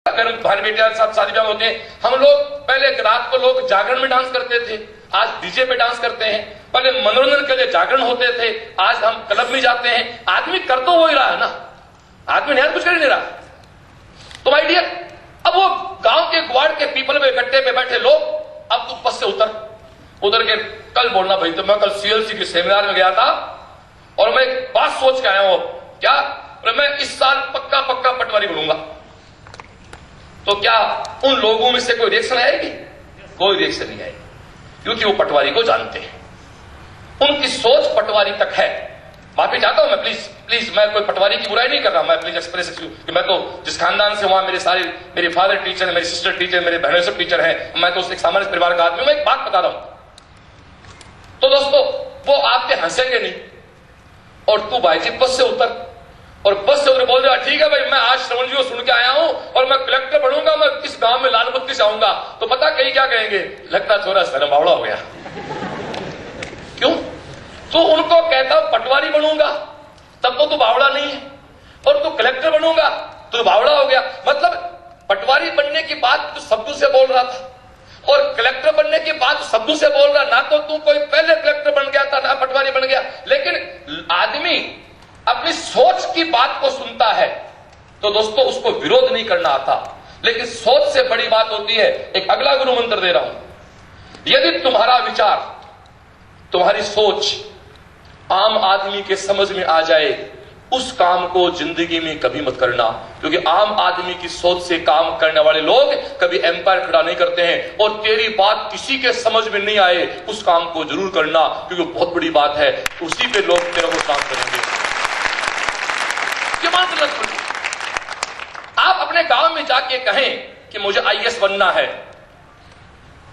अगर भाई बेटे साथ शादी ब्याह होते हैं, हम लोग पहले रात को लोग जागरण में डांस करते थे, आज डीजे पे डांस करते हैं। पहले मनोरंजन के लिए जागरण होते थे, आज हम क्लब में जाते हैं। आदमी कर तो वो ही रहा है ना, आदमी नया कुछ कर नहीं रहा। तो माय डियर, अब वो गांव के ग्वाड़ के पीपल में गट्टे पे बैठे लोग, अब तू बस से उतर के कल बोलना भाई। तो मैं कल सीएलसी के सेमिनार में गया था और मैं एक बात सोच के आया हूं, क्या मैं इस साल पक्का पटवारी बनूंगा। तो क्या उन लोगों में से कोई रिएक्शन आएगी? कोई रिएक्शन नहीं आएगी, क्योंकि वो पटवारी को जानते हैं, उनकी सोच पटवारी तक है। माफी चाहता हूं मैं, प्लीज मैं कोई पटवारी की बुराई नहीं कर रहा, मैं प्लीज एक्सप्रेस कि मैं तो जिस खानदान से वहां मेरे फादर टीचर है, मेरी सिस्टर टीचर, मेरे बहनों सब टीचर हैं, मैं तो एक सामान्य परिवार का आदमी हूं। मैं एक बात बता रहा हूं, तो दोस्तों वो आप पे हंसेंगे नहीं, और तू भाईजी बस से उतर, और बस से उधर बोल रहा ठीक है भाई, मैं आज श्रवण जी को सुन के आया हूं और मैं कलेक्टर बनूंगा, मैं इस गांव में लाल बत्ती से आऊंगा। तो पता कहीं क्या कहेंगे, लगता छोरा शर्म बावड़ा हो गया। क्यों? तो उनको कहता पटवारी बनूंगा, तब तो तू बावड़ा नहीं है, और तू कलेक्टर बनूंगा तो बावड़ा हो गया। मतलब पटवारी बनने की बात तो शब्दों से बोल रहा था, और कलेक्टर बनने की बात शब्दों से बोल रहा। ना तो तू कोई पहले कलेक्टर बन गया था, ना पटवारी बन गया। लेकिन आदमी अपनी सोच की बात को सुनता है तो दोस्तों उसको विरोध नहीं करना आता, लेकिन सोच से बड़ी बात होती है। एक अगला गुरु मंत्र दे रहा हूं, यदि तुम्हारा विचार, तुम्हारी सोच आम आदमी के समझ में आ जाए, उस काम को जिंदगी में कभी मत करना, क्योंकि आम आदमी की सोच से काम करने वाले लोग कभी एम्पायर खड़ा नहीं करते हैं। और तेरी बात किसी के समझ में नहीं आए, उस काम को जरूर करना, क्योंकि बहुत बड़ी बात है, उसी पे लोग तेरे को काम करेंगे। आप अपने गांव में जाके कहें कि मुझे आईएएस बनना है,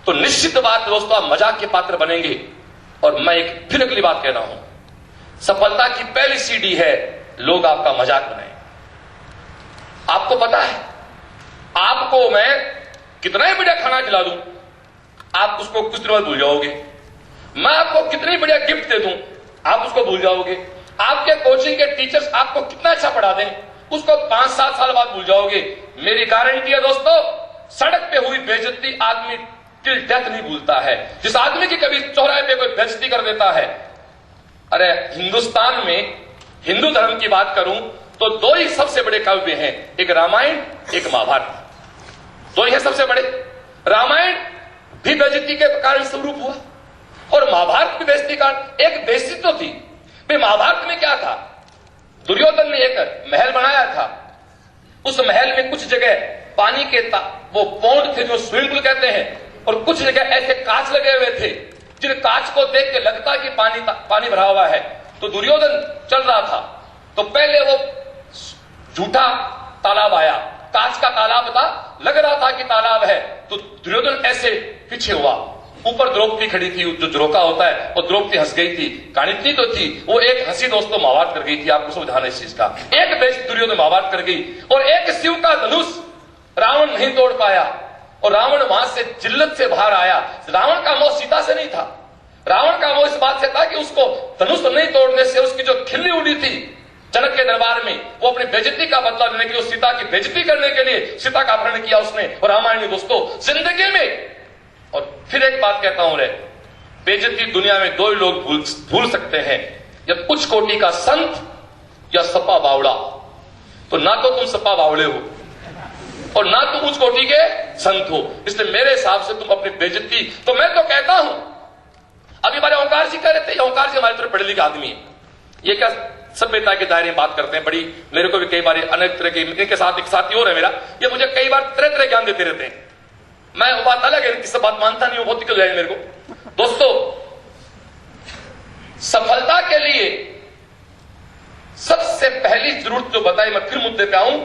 तो निश्चित बात दोस्तों आप मजाक के पात्र बनेंगे। और मैं एक फिर अगली बात कह रहा हूं, सफलता की पहली सीढ़ी है लोग आपका मजाक बनाएं। आपको पता है, आपको मैं कितना ही बढ़िया खाना खिला दूं, आप उसको कुछ दिन बाद भूल जाओगे। मैं आपको कितनी बढ़िया गिफ्ट दे दूं, आप उसको भूल जाओगे। आपके कोचिंग के टीचर्स आपको कितना अच्छा पढ़ा दें, उसको 5-7 साल बाद भूल जाओगे। मेरी गारंटी है दोस्तों, सड़क पे हुई बेइज्जती आदमी टिल डेथ नहीं भूलता है। जिस आदमी की कभी चौराहे पे कोई बेइज्जती कर देता है, अरे हिंदुस्तान में हिंदू धर्म की बात करूं तो दो ही सबसे बड़े काव्य हैं, एक रामायण एक महाभारत, दो ही है सबसे बड़े। रामायण भी बेइज्जती के कारण स्वरूप हुआ, और महाभारत भी बेइज्जती का एक बेइज्जती तो थी। महाभारत में क्या था, दुर्योधन ने एक महल बनाया था, उस महल में कुछ जगह पानी के वो पौंड थे जो स्विमिंग पूल कहते हैं, और कुछ जगह ऐसे कांच लगे हुए थे जिन कांच को देख के लगता कि पानी भरा हुआ है। तो दुर्योधन चल रहा था, तो पहले वो झूठा तालाब आया, कांच का तालाब था, लग रहा था कि तालाब है, तो दुर्योधन ऐसे पीछे हुआ, ऊपर द्रौपदी खड़ी थी, जो द्रोका होता है, और द्रौपदी हंस गई थी। कहानी इतनी तो थी, वो एक हंसी दोस्तों महाभारत कर गई थी। आपको समझाना है इस चीज का, एक देश दुर्योधन महाभारत कर गई, और एक शिव का धनुष रावण नहीं तोड़ पाया, और रावण वहां से जिल्लत से बाहर आया। रावण का मोह सीता से नहीं था, रावण का मोह इस बात से था कि उसको धनुष नहीं तोड़ने से उसकी जो खिल्ली उड़ी थी जनक के दरबार में, वो अपनी बेइज्जती का बदला लेने के लिए, सीता की बेइज्जती करने के लिए सीता का अपहरण किया उसने। और रामायण ने दोस्तों जिंदगी में, और फिर एक बात कहता हूं रे, बेइज्जती दुनिया में दो ही लोग भूल सकते हैं, या उच्च कोटि का संत या सपा बावड़ा। तो ना तो तुम सपा बावड़े हो और ना तुम उच्च कोटि के संत हो, इसलिए मेरे हिसाब से तुम अपनी बेइज्जती, तो मैं तो कहता हूं, अभी हमारे ओंकार जी कह रहे थे, ओंकार जी हमारे तरह पढ़े लिखे आदमी है, ये क्या सभ्यता के दायरे में बात करते हैं। बड़ी मेरे को भी कई बार अनेक तरह के, इनके साथ एक साथी और है मेरा, ये मुझे कई बार तरह तरह ज्ञान देते रहते हैं। मैं वो बात अलग है, किसी बात मानता नहीं, वो बहुत निकल जाएगा मेरे को। दोस्तों सफलता के लिए सबसे पहली जरूरत जो बताई, मैं फिर मुद्दे पे आऊं,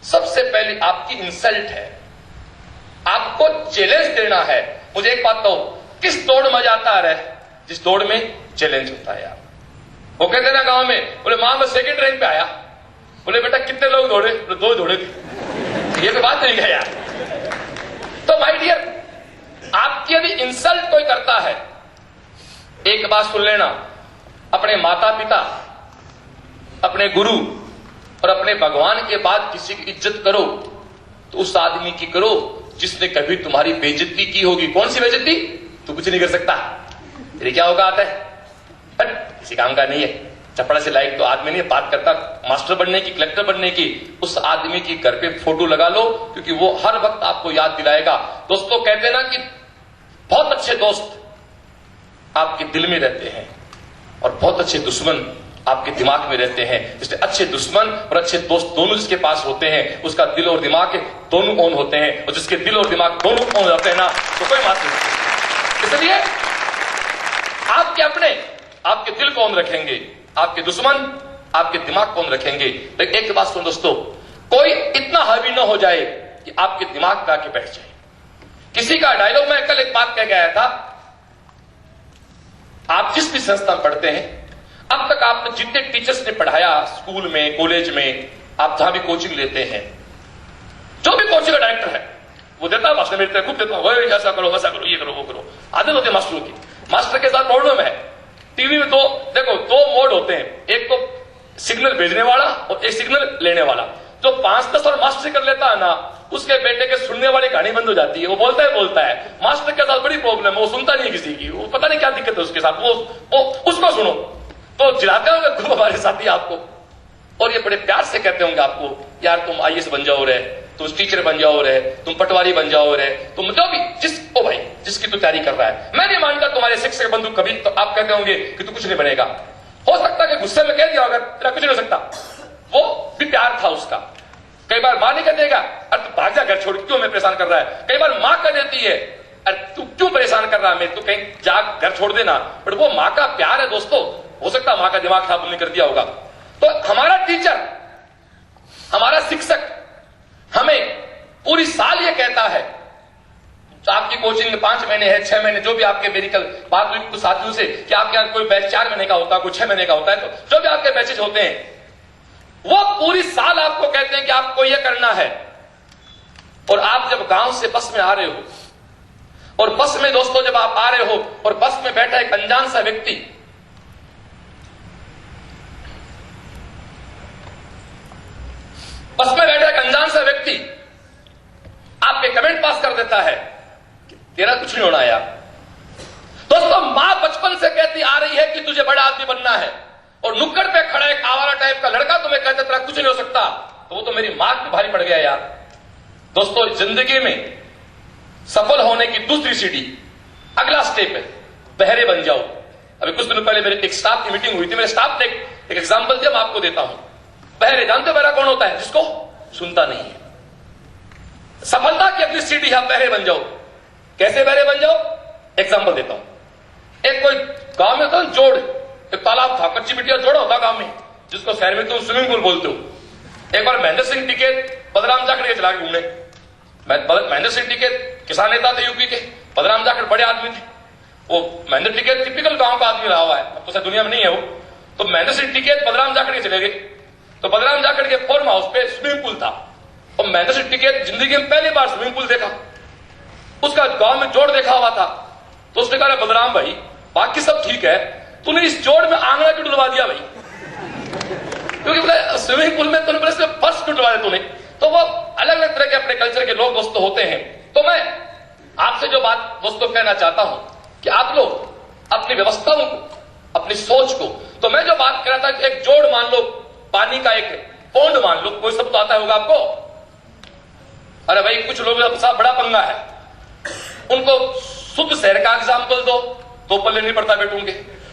सबसे पहली आपकी इंसल्ट है, आपको चैलेंज देना है। मुझे एक बात कहो, किस दौड़ में जाता है, जिस दौड़ में चैलेंज होता है। यार वो कहते ना गांव में, बोले मां मैं सेकंड रैंक पे आया, बोले बेटा कितने लोग दौड़े, बोले 2 दौड़े थे। ये तो बात नहीं है यार। तो माय डियर, आपकी यदि इंसल्ट कोई करता है, एक बात सुन लेना, अपने माता पिता, अपने गुरु और अपने भगवान के बाद किसी की इज्जत करो, तो उस आदमी की करो जिसने कभी तुम्हारी बेइज्जती की होगी। कौन सी बेइज्जती? तू कुछ नहीं कर सकता, तेरी क्या औकात है, पर किसी काम का नहीं है, चपड़ा से लायक तो आदमी नहीं बात करता मास्टर बनने की, कलेक्टर बनने की। उस आदमी की घर पे फोटो लगा लो, क्योंकि वो हर वक्त आपको याद दिलाएगा। दोस्तों कहते हैं ना कि बहुत अच्छे दोस्त आपके दिल में रहते हैं और बहुत अच्छे दुश्मन आपके दिमाग में रहते हैं। इसलिए अच्छे दुश्मन और अच्छे दोस्त दोनों जिसके पास होते हैं, उसका दिल और दिमाग दोनों ऑन होते हैं, और जिसके दिल और दिमाग दोनों ऑन होते हैं ना, तो कोई बात नहीं। इसलिए आपके अपने आपके दिल को ऑन रखेंगे, आपके दुश्मन आपके दिमाग को ऑन रखेंगे। लेकिन एक बात सुन दोस्तों, कोई इतना हावी ना हो जाए कि आपके दिमाग पे आके बैठ जाए। किसी का डायलॉग, मैं कल एक बात कह गया था, आप जिस भी संस्था में पढ़ते हैं, अब तक आपने जितने टीचर्स ने पढ़ाया स्कूल में, कॉलेज में, आप जहां भी कोचिंग लेते हैं, जो भी कोचिंग का डायरेक्टर है वो देता है भाषण, मेरे खूब देता हूं, ऐसा करो वैसा करो, ये करो वो करो। आदत होती है मास्टरों की। मास्टर के साथ प्रॉब्लम है, टीवी में देखो दो मोड होते हैं, एक तो सिग्नल भेजने वाला और एक सिग्नल लेने वाला। जो 5-10 साल मास्टर कर लेता है ना, उसके बेटे के सुनने वाली कहानी बंद हो जाती है, वो बोलता है। मास्टर के साथ बड़ी प्रॉब्लम है, वो सुनता नहीं किसी की, वो पता नहीं क्या दिक्कत है उसके साथ, वो उसको सुनो तो चिल्लाते होंगे खूब हमारे साथी आपको, और ये बड़े प्यार से कहते होंगे आपको, यार तुम IAS बन जाओ रे, तुम टीचर बन जाओ रे, तुम पटवारी बन जाओ रे, तुम जो भी भाई जिसकी तू तैयारी कर रहा है। मैं नहीं मानता तुम्हारे शिक्षक बंधु कभी तो आप कहते होंगे कि तू कुछ नहीं बनेगा। हो सकता है कि गुस्से में कह दिया होगा तेरा कुछ नहीं हो सकता, वो भी प्यार था उसका। कई बार मां नहीं कह देगा, अरे तू भाग जा घर छोड़, क्यों मैं परेशान कर रहा है। कई बार मां कह देती है, अरे तू क्यों परेशान कर रहा है, मैं तू कहीं जा घर छोड़ देना। बट वो मां का प्यार है दोस्तों। हो सकता है मां का दिमाग खराब नहीं कर दिया होगा। तो हमारा टीचर, हमारा शिक्षक हमें पूरी साल ये कहता है, तो आपकी कोचिंग में 5 महीने है, 6 महीने, जो भी आपके मेडिकल बात हुई कुछ साथियों से कि आपके यहाँ कोई बैच 4 महीने का होता है, कोई 6 महीने का होता है, तो जो भी आपके बैचेज होते हैं वो पूरी साल आपको कहते हैं कि आपको ये करना है। और आप जब गांव से बस में आ रहे हो, और बस में दोस्तों जब आप आ रहे हो और बस में बैठा एक अनजान सा व्यक्ति आपके कमेंट पास कर देता है कि तेरा कुछ नहीं होना यार। दोस्तों मां बचपन से कहती आ रही है कि तुझे बड़ा आदमी बनना है, और नुक्कड़ पे खड़ा एक आवारा टाइप का लड़का तुम्हें कहता तेरा कुछ नहीं हो सकता, तो वो तो मेरी मां पे भारी पड़ गया यार। दोस्तों जिंदगी में सफल होने की दूसरी सीढ़ी, अगला स्टेप है बहरे बन जाओ। अभी कुछ दिनों पहले मेरी एक स्टाफ की मीटिंग हुई थी, मेरे स्टाफ ने एक एग्जांपल दिया, मैं आपको देता हूं। बहरे, जानते हो बहरा कौन होता है? जिसको सुनता नहीं है। सफलता की अगली सीढ़ी आप बहरे बन जाओ। कैसे बहरे बन जाओ? एग्जांपल देता हूं। एक कोई गांव में था जोड़, एक तालाब था, कच्ची मिट्टी का जोड़ा होता गांव में, जिसको शहर में तुम स्विमिंग पूल बोलते हो। एक बार महेंद्र सिंह टिकैत बलराम जाखड़ के चला के घूमने। महेंद्र सिंह टिकैत किसान नेता थे यूपी के, बलराम जाखड़ बड़े आदमी थे। वो महेंद्र टिकैत टिपिकल गांव का आदमी रहा हुआ है, अब तो दुनिया में नहीं है वो। तो महेंद्र सिंह टिकैत बलराम जाखड़ के चले गए। तो बलराम जाखड़ के फार्म हाउस पे स्विमिंग पूल था, और महेंद्र सिंह टिकैत जिंदगी में पहली बार स्विमिंग पूल देखा। उसका गांव में जोड़ देखा हुआ था। तो उसने कहा बलराम भाई बाकी सब ठीक है, तूने इस जोड़ में आंगना क्यों डलवा दिया भाई? क्योंकि बोले स्विमिंग पूल में तूने फर्श क्यों डलवा दिया तूने? तो वो अलग अलग तरह के अपने कल्चर के लोग दोस्तों होते हैं। तो मैं आपसे जो बात दोस्तों कहना चाहता हूं कि आप लोग अपनी व्यवस्थाओं को, अपनी सोच को, तो मैं जो बात कर रहा था कि एक जोड़ मान लो, पानी का एक पौंड मान लो, कोई शब्द आता होगा आपको। अरे भाई कुछ लोगों के साथ बड़ा पंगा है, उनको शुद्ध शहर का एग्जाम्पल दो तो पल्ले नहीं पड़ता बेटों के,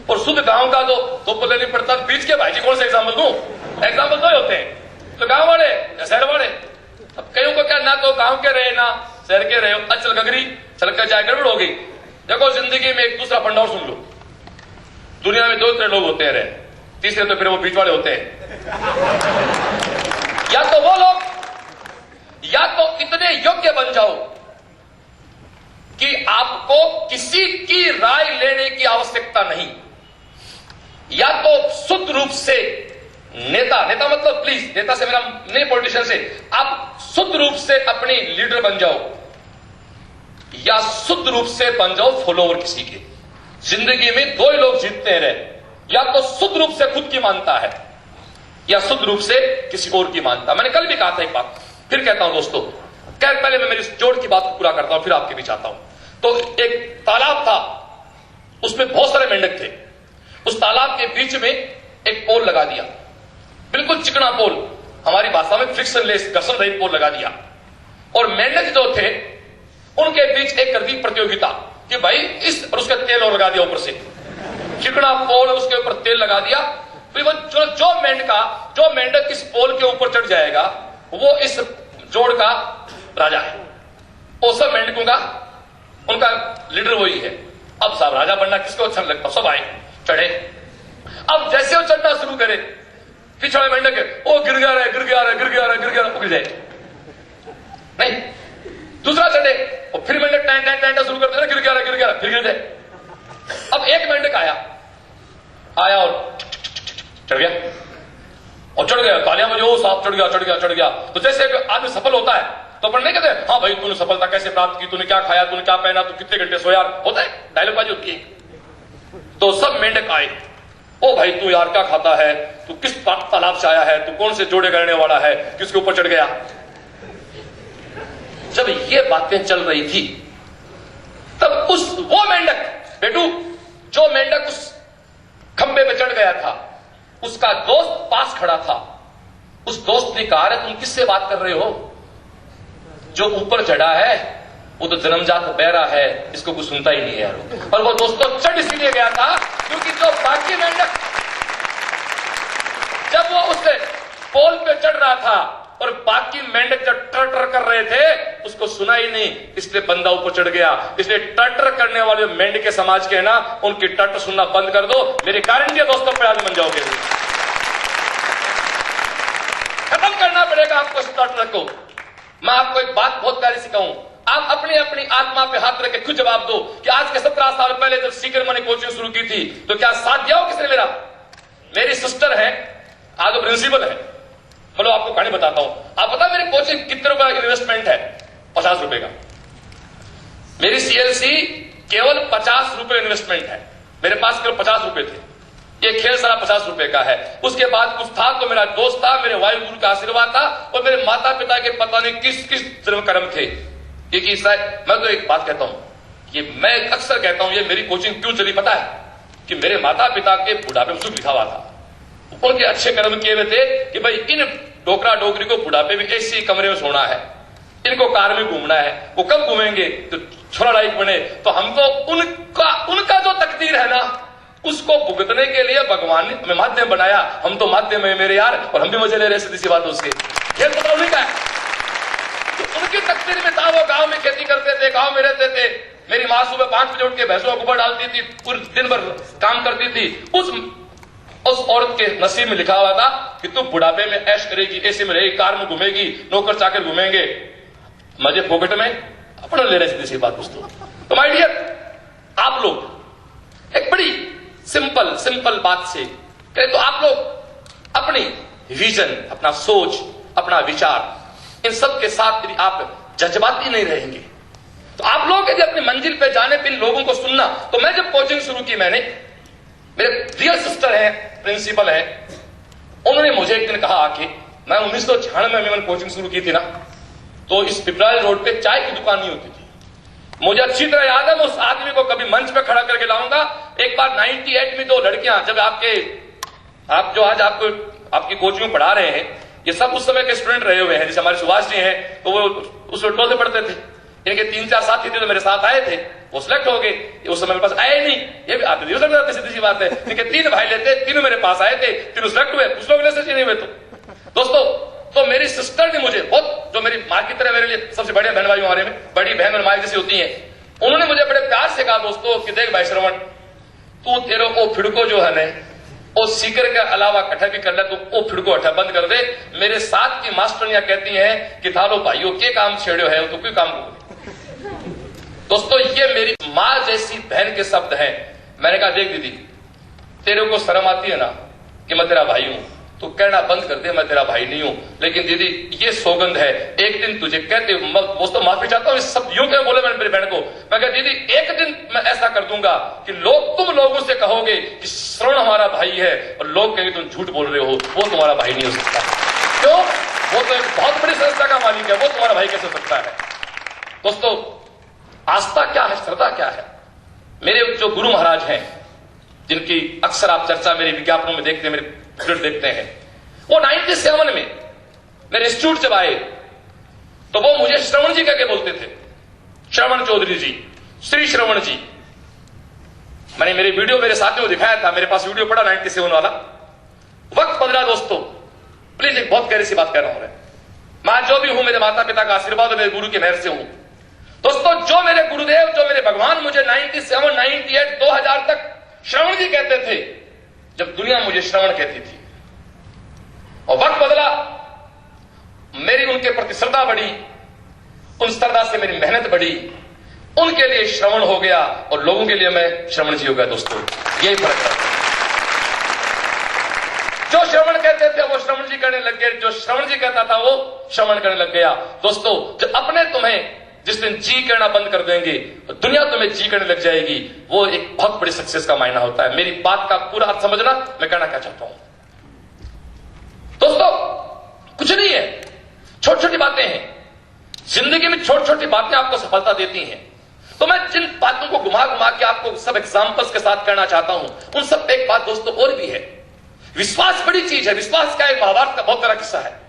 और शुद्ध गांव का दो तो पल्ले नहीं पड़ता। बीच के भाई जी कौन सा एग्जाम्पल दूं? एग्जाम्पल दो होते हैं, तो गांव वाले या शहर वाले। अब कईयों को क्या, ना तो गांव के रहे ना शहर के रहे, अचल गगरी चल कर जाए गड़बड़ हो गई। देखो जिंदगी में एक दूसरा फंडा और सुन लो, दुनिया में 2 तरह लोग होते हैं, तीसरे तो फिर वो बीच वाले होते हैं। या तो वो लोग या तो इतने योग्य बन जाओ कि आपको किसी की राय लेने की आवश्यकता नहीं, या तो शुद्ध रूप से नेता मतलब प्लीज नेता से मेरा नहीं पॉलिटिशियन से, आप शुद्ध रूप से अपनी लीडर बन जाओ, या शुद्ध रूप से बन जाओ फॉलोवर किसी के। जिंदगी में 2 ही लोग जीतते रहे, या तो शुद्ध रूप से खुद की मानता है, या शुद्ध रूप से किसी और की मानता। मैंने कल भी कहा था एक बात, फिर कहता हूं दोस्तों, खैर पहले मैं मेरी जोड़ की बात को पूरा करता हूं, फिर आपके बीच आता हूं। तो एक तालाब था, उसमें बहुत सारे मेंढक थे। उस तालाब के बीच में एक पोल लगा दिया, बिल्कुल चिकना पोल, हमारी भाषा में फ्रिक्शनलेस, घर्षण रहित पोल लगा दिया। और मेंढक जो थे उनके बीच एक कर दी प्रतियोगिता कि भाई इस, और उसका तेल और लगा दिया ऊपर से, चिकना पोल उसके ऊपर तेल लगा दिया। फिर वो जो मेंढक इस पोल के ऊपर चढ़ जाएगा वो इस जोड़ का राजा है। वो सब मेंढकों का उनका लीडर वही है। अब साहब राजा बनना किसको अच्छा लगता, सब आए चढ़े। अब जैसे वो चढ़ना शुरू करे, पिछड़े मेंढक है वो गिर गया गिर जाए नहीं, दूसरा चढ़े और फिर मेंढक टाइम शुरू करते गिर गया फिर गिर जाए। अब एक मेंढक आया और चढ़ गया, और चढ़ गया, तालियां बजो, साहब चढ़ गया। तो जैसे आदमी सफल होता है तो अपन नहीं कहते हाँ भाई तूने सफलता कैसे प्राप्त की, तूने क्या खाया, तूने क्या पहना, तू कितने घंटे सोया, होता है डायलॉग बाजी होती है। तो सब मेंढक आए, ओ भाई तू यार क्या खाता है, तू किस तालाब से आया है, तू कौन से जोड़े करने वाला है, किसके ऊपर चढ़ गया। जब ये बातें चल रही थी तब वो मेंढक बेटू, जो मेंढक उस खंबे पे चढ़ गया था, उसका दोस्त पास खड़ा था। उस दोस्त ने कहा तुम किससे बात कर रहे हो, जो ऊपर चढ़ा है वो तो जन्मजात बहरा है, इसको कुछ सुनता ही नहीं है यार। और वो दोस्तों चढ़ इसीलिए गया था क्योंकि जो बाकी मेंढक जब वो उस पोल पे चढ़ रहा था और बाकी मेंढक जब टर कर रहे थे उसको सुना ही नहीं, इसलिए बंदा ऊपर चढ़ गया। इसलिए टर करने वाले मेंढक के समाज के ना, उनकी टर सुनना बंद कर दो, मेरी गारंटी है दोस्तों प्रयास बन जाओगे। खत्म करना पड़ेगा आपको इस टर को। मैं आपको एक बात बहुत प्यारी सी कहूं, आप अपनी अपनी आत्मा पे हाथ रख के खुद जवाब दो कि आज के 17 साल पहले जब सीकर मैंने कोचिंग शुरू की थी तो क्या साथ दिया हो किसने मेरा। मेरी सिस्टर है, आज वो प्रिंसिपल है। बोलो आपको कहानी बताता हूं। आप पता मेरी कोचिंग कितने रुपए का इन्वेस्टमेंट है, 50 रुपए का। मेरी सीएलसी केवल 50 रुपए इन्वेस्टमेंट है, मेरे पास केवल 50 रुपए थे। ये खेल सारा 50 रुपए का है। उसके बाद कुछ था तो मेरा दोस्त था, मेरे वायु गुरु का आशीर्वाद था, और मेरे माता पिता के पता नहीं किस किस जन्म कर्म थे। क्योंकि मैं तो एक बात कहता हूं, ये मैं अक्सर कहता हूं, ये मेरी कोचिंग क्यों चली पता है कि मेरे माता पिता के बुढ़ापे में सुख लिखा हुआ था। उनके अच्छे कर्म किए हुए थे कि भाई इन डोकरा डोकरी को बुढ़ापे में ऐसी कमरे में सोना है, इनको कार में घूमना है। वो कब घूमेंगे तो छोरा लाइक बने। तो हम तो उनका जो तकदीर है ना, उसको भुगतने के लिए भगवान ने हमें माध्यम बनाया। हम तो माध्यम है मेरे यार, और हम भी मजे ले रहे, सीधी सी बात उसके। खेल पता उन्हीं का है, तो उनकी तकदीर में था। वो गांव में खेती करते थे, गांव में रहते थे। मेरी मां सुबह 5 बजे उठ के भैंसों को गोबर डालती थी, पूरे दिन भर काम करती थी। उस औरत के नसीब में लिखा हुआ था कि तू बुढ़ापे में ऐश करेगी, ऐसे में रहेगी, कार में घूमेगी, नौकर चाकर घूमेंगे, मजे फोकट में अपना ले रहे, सीधी सी बात दोस्तों। तो माय डियर, आप लोग एक बड़ी सिंपल बात से कहें तो आप लोग अपनी विजन, अपना सोच, अपना विचार, इन सब के साथ यदि आप जज्बाती नहीं रहेंगे तो आप लोग यदि अपनी मंजिल पे जाने पे इन लोगों को सुनना। तो मैं जब कोचिंग शुरू की, मैंने, मेरे रियल सिस्टर है, प्रिंसिपल है, उन्होंने मुझे एक दिन कहा आके, मैं 1996 में मैंने कोचिंग शुरू की थी ना, तो इस पिपराइल रोड पे चाय की दुकान नहीं होती थी। मुझे अच्छी तरह याद है, मैं उस आदमी को कभी मंच पे खड़ा करके लाऊंगा। एक बार 98 में 2 लड़कियां, जब आप जो आज आपकी कोचिंग में पढ़ा रहे हैं, ये सब उस समय के स्टूडेंट रहे हुए हैं। जैसे हमारे सुभाष जी हैं, तो वो उस टोल से पढ़ते थे। इनके 3-4 साथी थे जो मेरे साथ आए थे, वो सिलेक्ट हो गए। उस समय मेरे पास आए नहीं, ये भी आते थे, सीधी सी बात है। इनके 3 भाई लेते, तीनों मेरे पास आए थे, तीनों सिलेक्ट हुए, कुछ लोग से नहीं हुए। तो दोस्तों, तो मेरी सिस्टर ने मुझे बहुत, जो मेरी माँ की तरह मेरे लिए सबसे बड़े बहन भाई हमारे में, बड़ी बहन और माँ जैसी होती है, उन्होंने मुझे बड़े प्यार से कहा दोस्तों कि देख भाई श्रवण, तू तेरे को फिड़को जो है ना, वो सीकर के अलावा कट्ठा भी कर ले, तो वो फिड़को हटा बंद कर दे। मेरे साथ की मास्टरनियां कहती हैं कि थालो भाइयों के काम छेड़ो है, तो कोई काम करो। दोस्तों, ये मेरी मां जैसी बहन के शब्द हैं। मैंने कहा देख दीदी, तेरे को शर्म आती है ना कि मैं तेरा भाई हूं, तो कहना बंद कर दे मैं तेरा भाई नहीं हूं। लेकिन दीदी ये सौगंध है, एक दिन तुझे कहते, दोस्तों माफी चाहता हूं इस सब यूं क्या बोले मैंने मेरी बहन को। मैं कहा दीदी एक दिन मैं ऐसा कर दूंगा कि तुम लोगों से कहोगे कि श्रवण हमारा भाई है, और लोग कहेंगे तुम झूठ बोल रहे हो, वो तुम्हारा भाई नहीं हो सकता। क्यों? वो दोस्तों एक बहुत बड़ी संस्था का मालिक है, वो तुम्हारा भाई कैसे हो सकता है? दोस्तों आस्था क्या है, श्रद्धा क्या है? मेरे जो गुरु महाराज हैं, जिनकी अक्सर आप चर्चा मेरे विज्ञापनों में देखते हैं, मेरे वीडियो देखते हैं, वो 97 में मेरे इंस्टीट्यूट जब आए तो वो मुझे श्रवण जी करके बोलते थे, श्रवण चौधरी जी, श्री श्रवण जी। मैंने मेरे वीडियो मेरे साथियों को दिखाया था, मेरे पास वीडियो पड़ा 97 वाला। वक्त बदला दोस्तों, प्लीज एक बहुत गहरी सी बात कह रहा हूं मैं जो भी हूं मेरे माता पिता का आशीर्वाद और मेरे गुरु की मेहर से हूं। दोस्तों जो मेरे गुरुदेव, जो मेरे भगवान मुझे 97, 98, 2000 तक श्रवण जी कहते थे, जब दुनिया मुझे श्रवण कहती थी, और वक्त बदला, मेरी उनके प्रति श्रद्धा बढ़ी, उन श्रद्धा से मेरी मेहनत बढ़ी, उनके लिए श्रवण हो गया और लोगों के लिए मैं श्रवण जी हो गया। दोस्तों यही फर्क है। जो श्रवण कहते थे वो श्रवण जी करने लग गए, जो श्रवण जी कहता था वो श्रवण करने लग गया। दोस्तों जो अपने तुम्हें जिस दिन जी करना बंद कर देंगे तो दुनिया तुम्हें जी करने लग जाएगी, वो एक बहुत बड़ी सक्सेस का मायना होता है। मेरी बात का पूरा अर्थ समझना मैं कहना क्या चाहता हूं। दोस्तों कुछ नहीं है, छोटी छोटी बातें हैं जिंदगी में, छोटी छोटी बातें आपको सफलता देती हैं। तो मैं जिन बातों को घुमा घुमा के आपको सब एग्जांपल्स के साथ कहना चाहता हूं, उन सब पे एक बात दोस्तों और भी है। विश्वास बड़ी चीज है। विश्वास क्या है? महाभारत का बहुत बड़ा किस्सा है।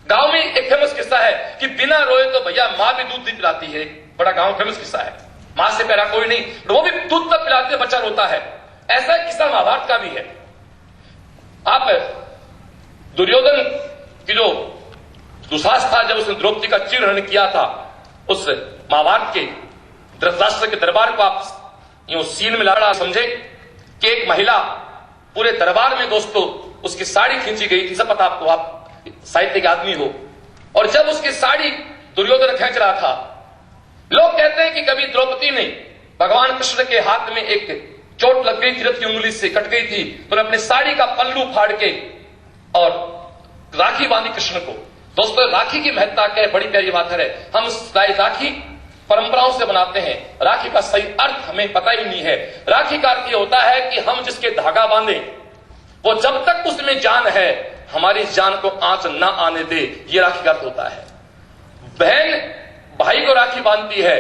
गांव में एक फेमस किस्सा है कि बिना रोए तो भैया मां भी दूध नहीं पिलाती है। बड़ा गांव फेमस किस्सा है, मां से प्यारा कोई नहीं, वो भी दूध तक पिलाते बच्चा रोता है। ऐसा किस्सा महाभारत का भी है। आप दुर्योधन की जो दुस्साहस था, जब उसने द्रौपदी का चीरहरण किया था, उस महाभारत के धृतराष्ट्र के दरबार को आप यूं सीन में लड़ा समझे कि एक महिला पूरे दरबार में दोस्तों उसकी साड़ी खींची गई थी। सब पता आपको, आप साहित्य के आदमी हो। और जब उसकी साड़ी दुर्योधन खींच रहा था, लोग कहते हैं कि कभी द्रौपदी ने भगवान कृष्ण के हाथ में एक चोट लग गई थी, रथ की उंगली से कट गई थी, तो अपने साड़ी का पल्लू फाड़ के और राखी बांधी कृष्ण को। दोस्तों राखी की महत्ता क्या है? बड़ी प्यारी बात है। हम राखी परंपराओं से बनाते हैं, राखी का सही अर्थ हमें पता ही नहीं है। राखी का अर्थ यह होता है कि हम जिसके धागा बांधे वो जब तक उसमें जान है हमारी जान को आंच ना आने दे, ये राखी का अर्थ होता है। बहन भाई को राखी बांधती है,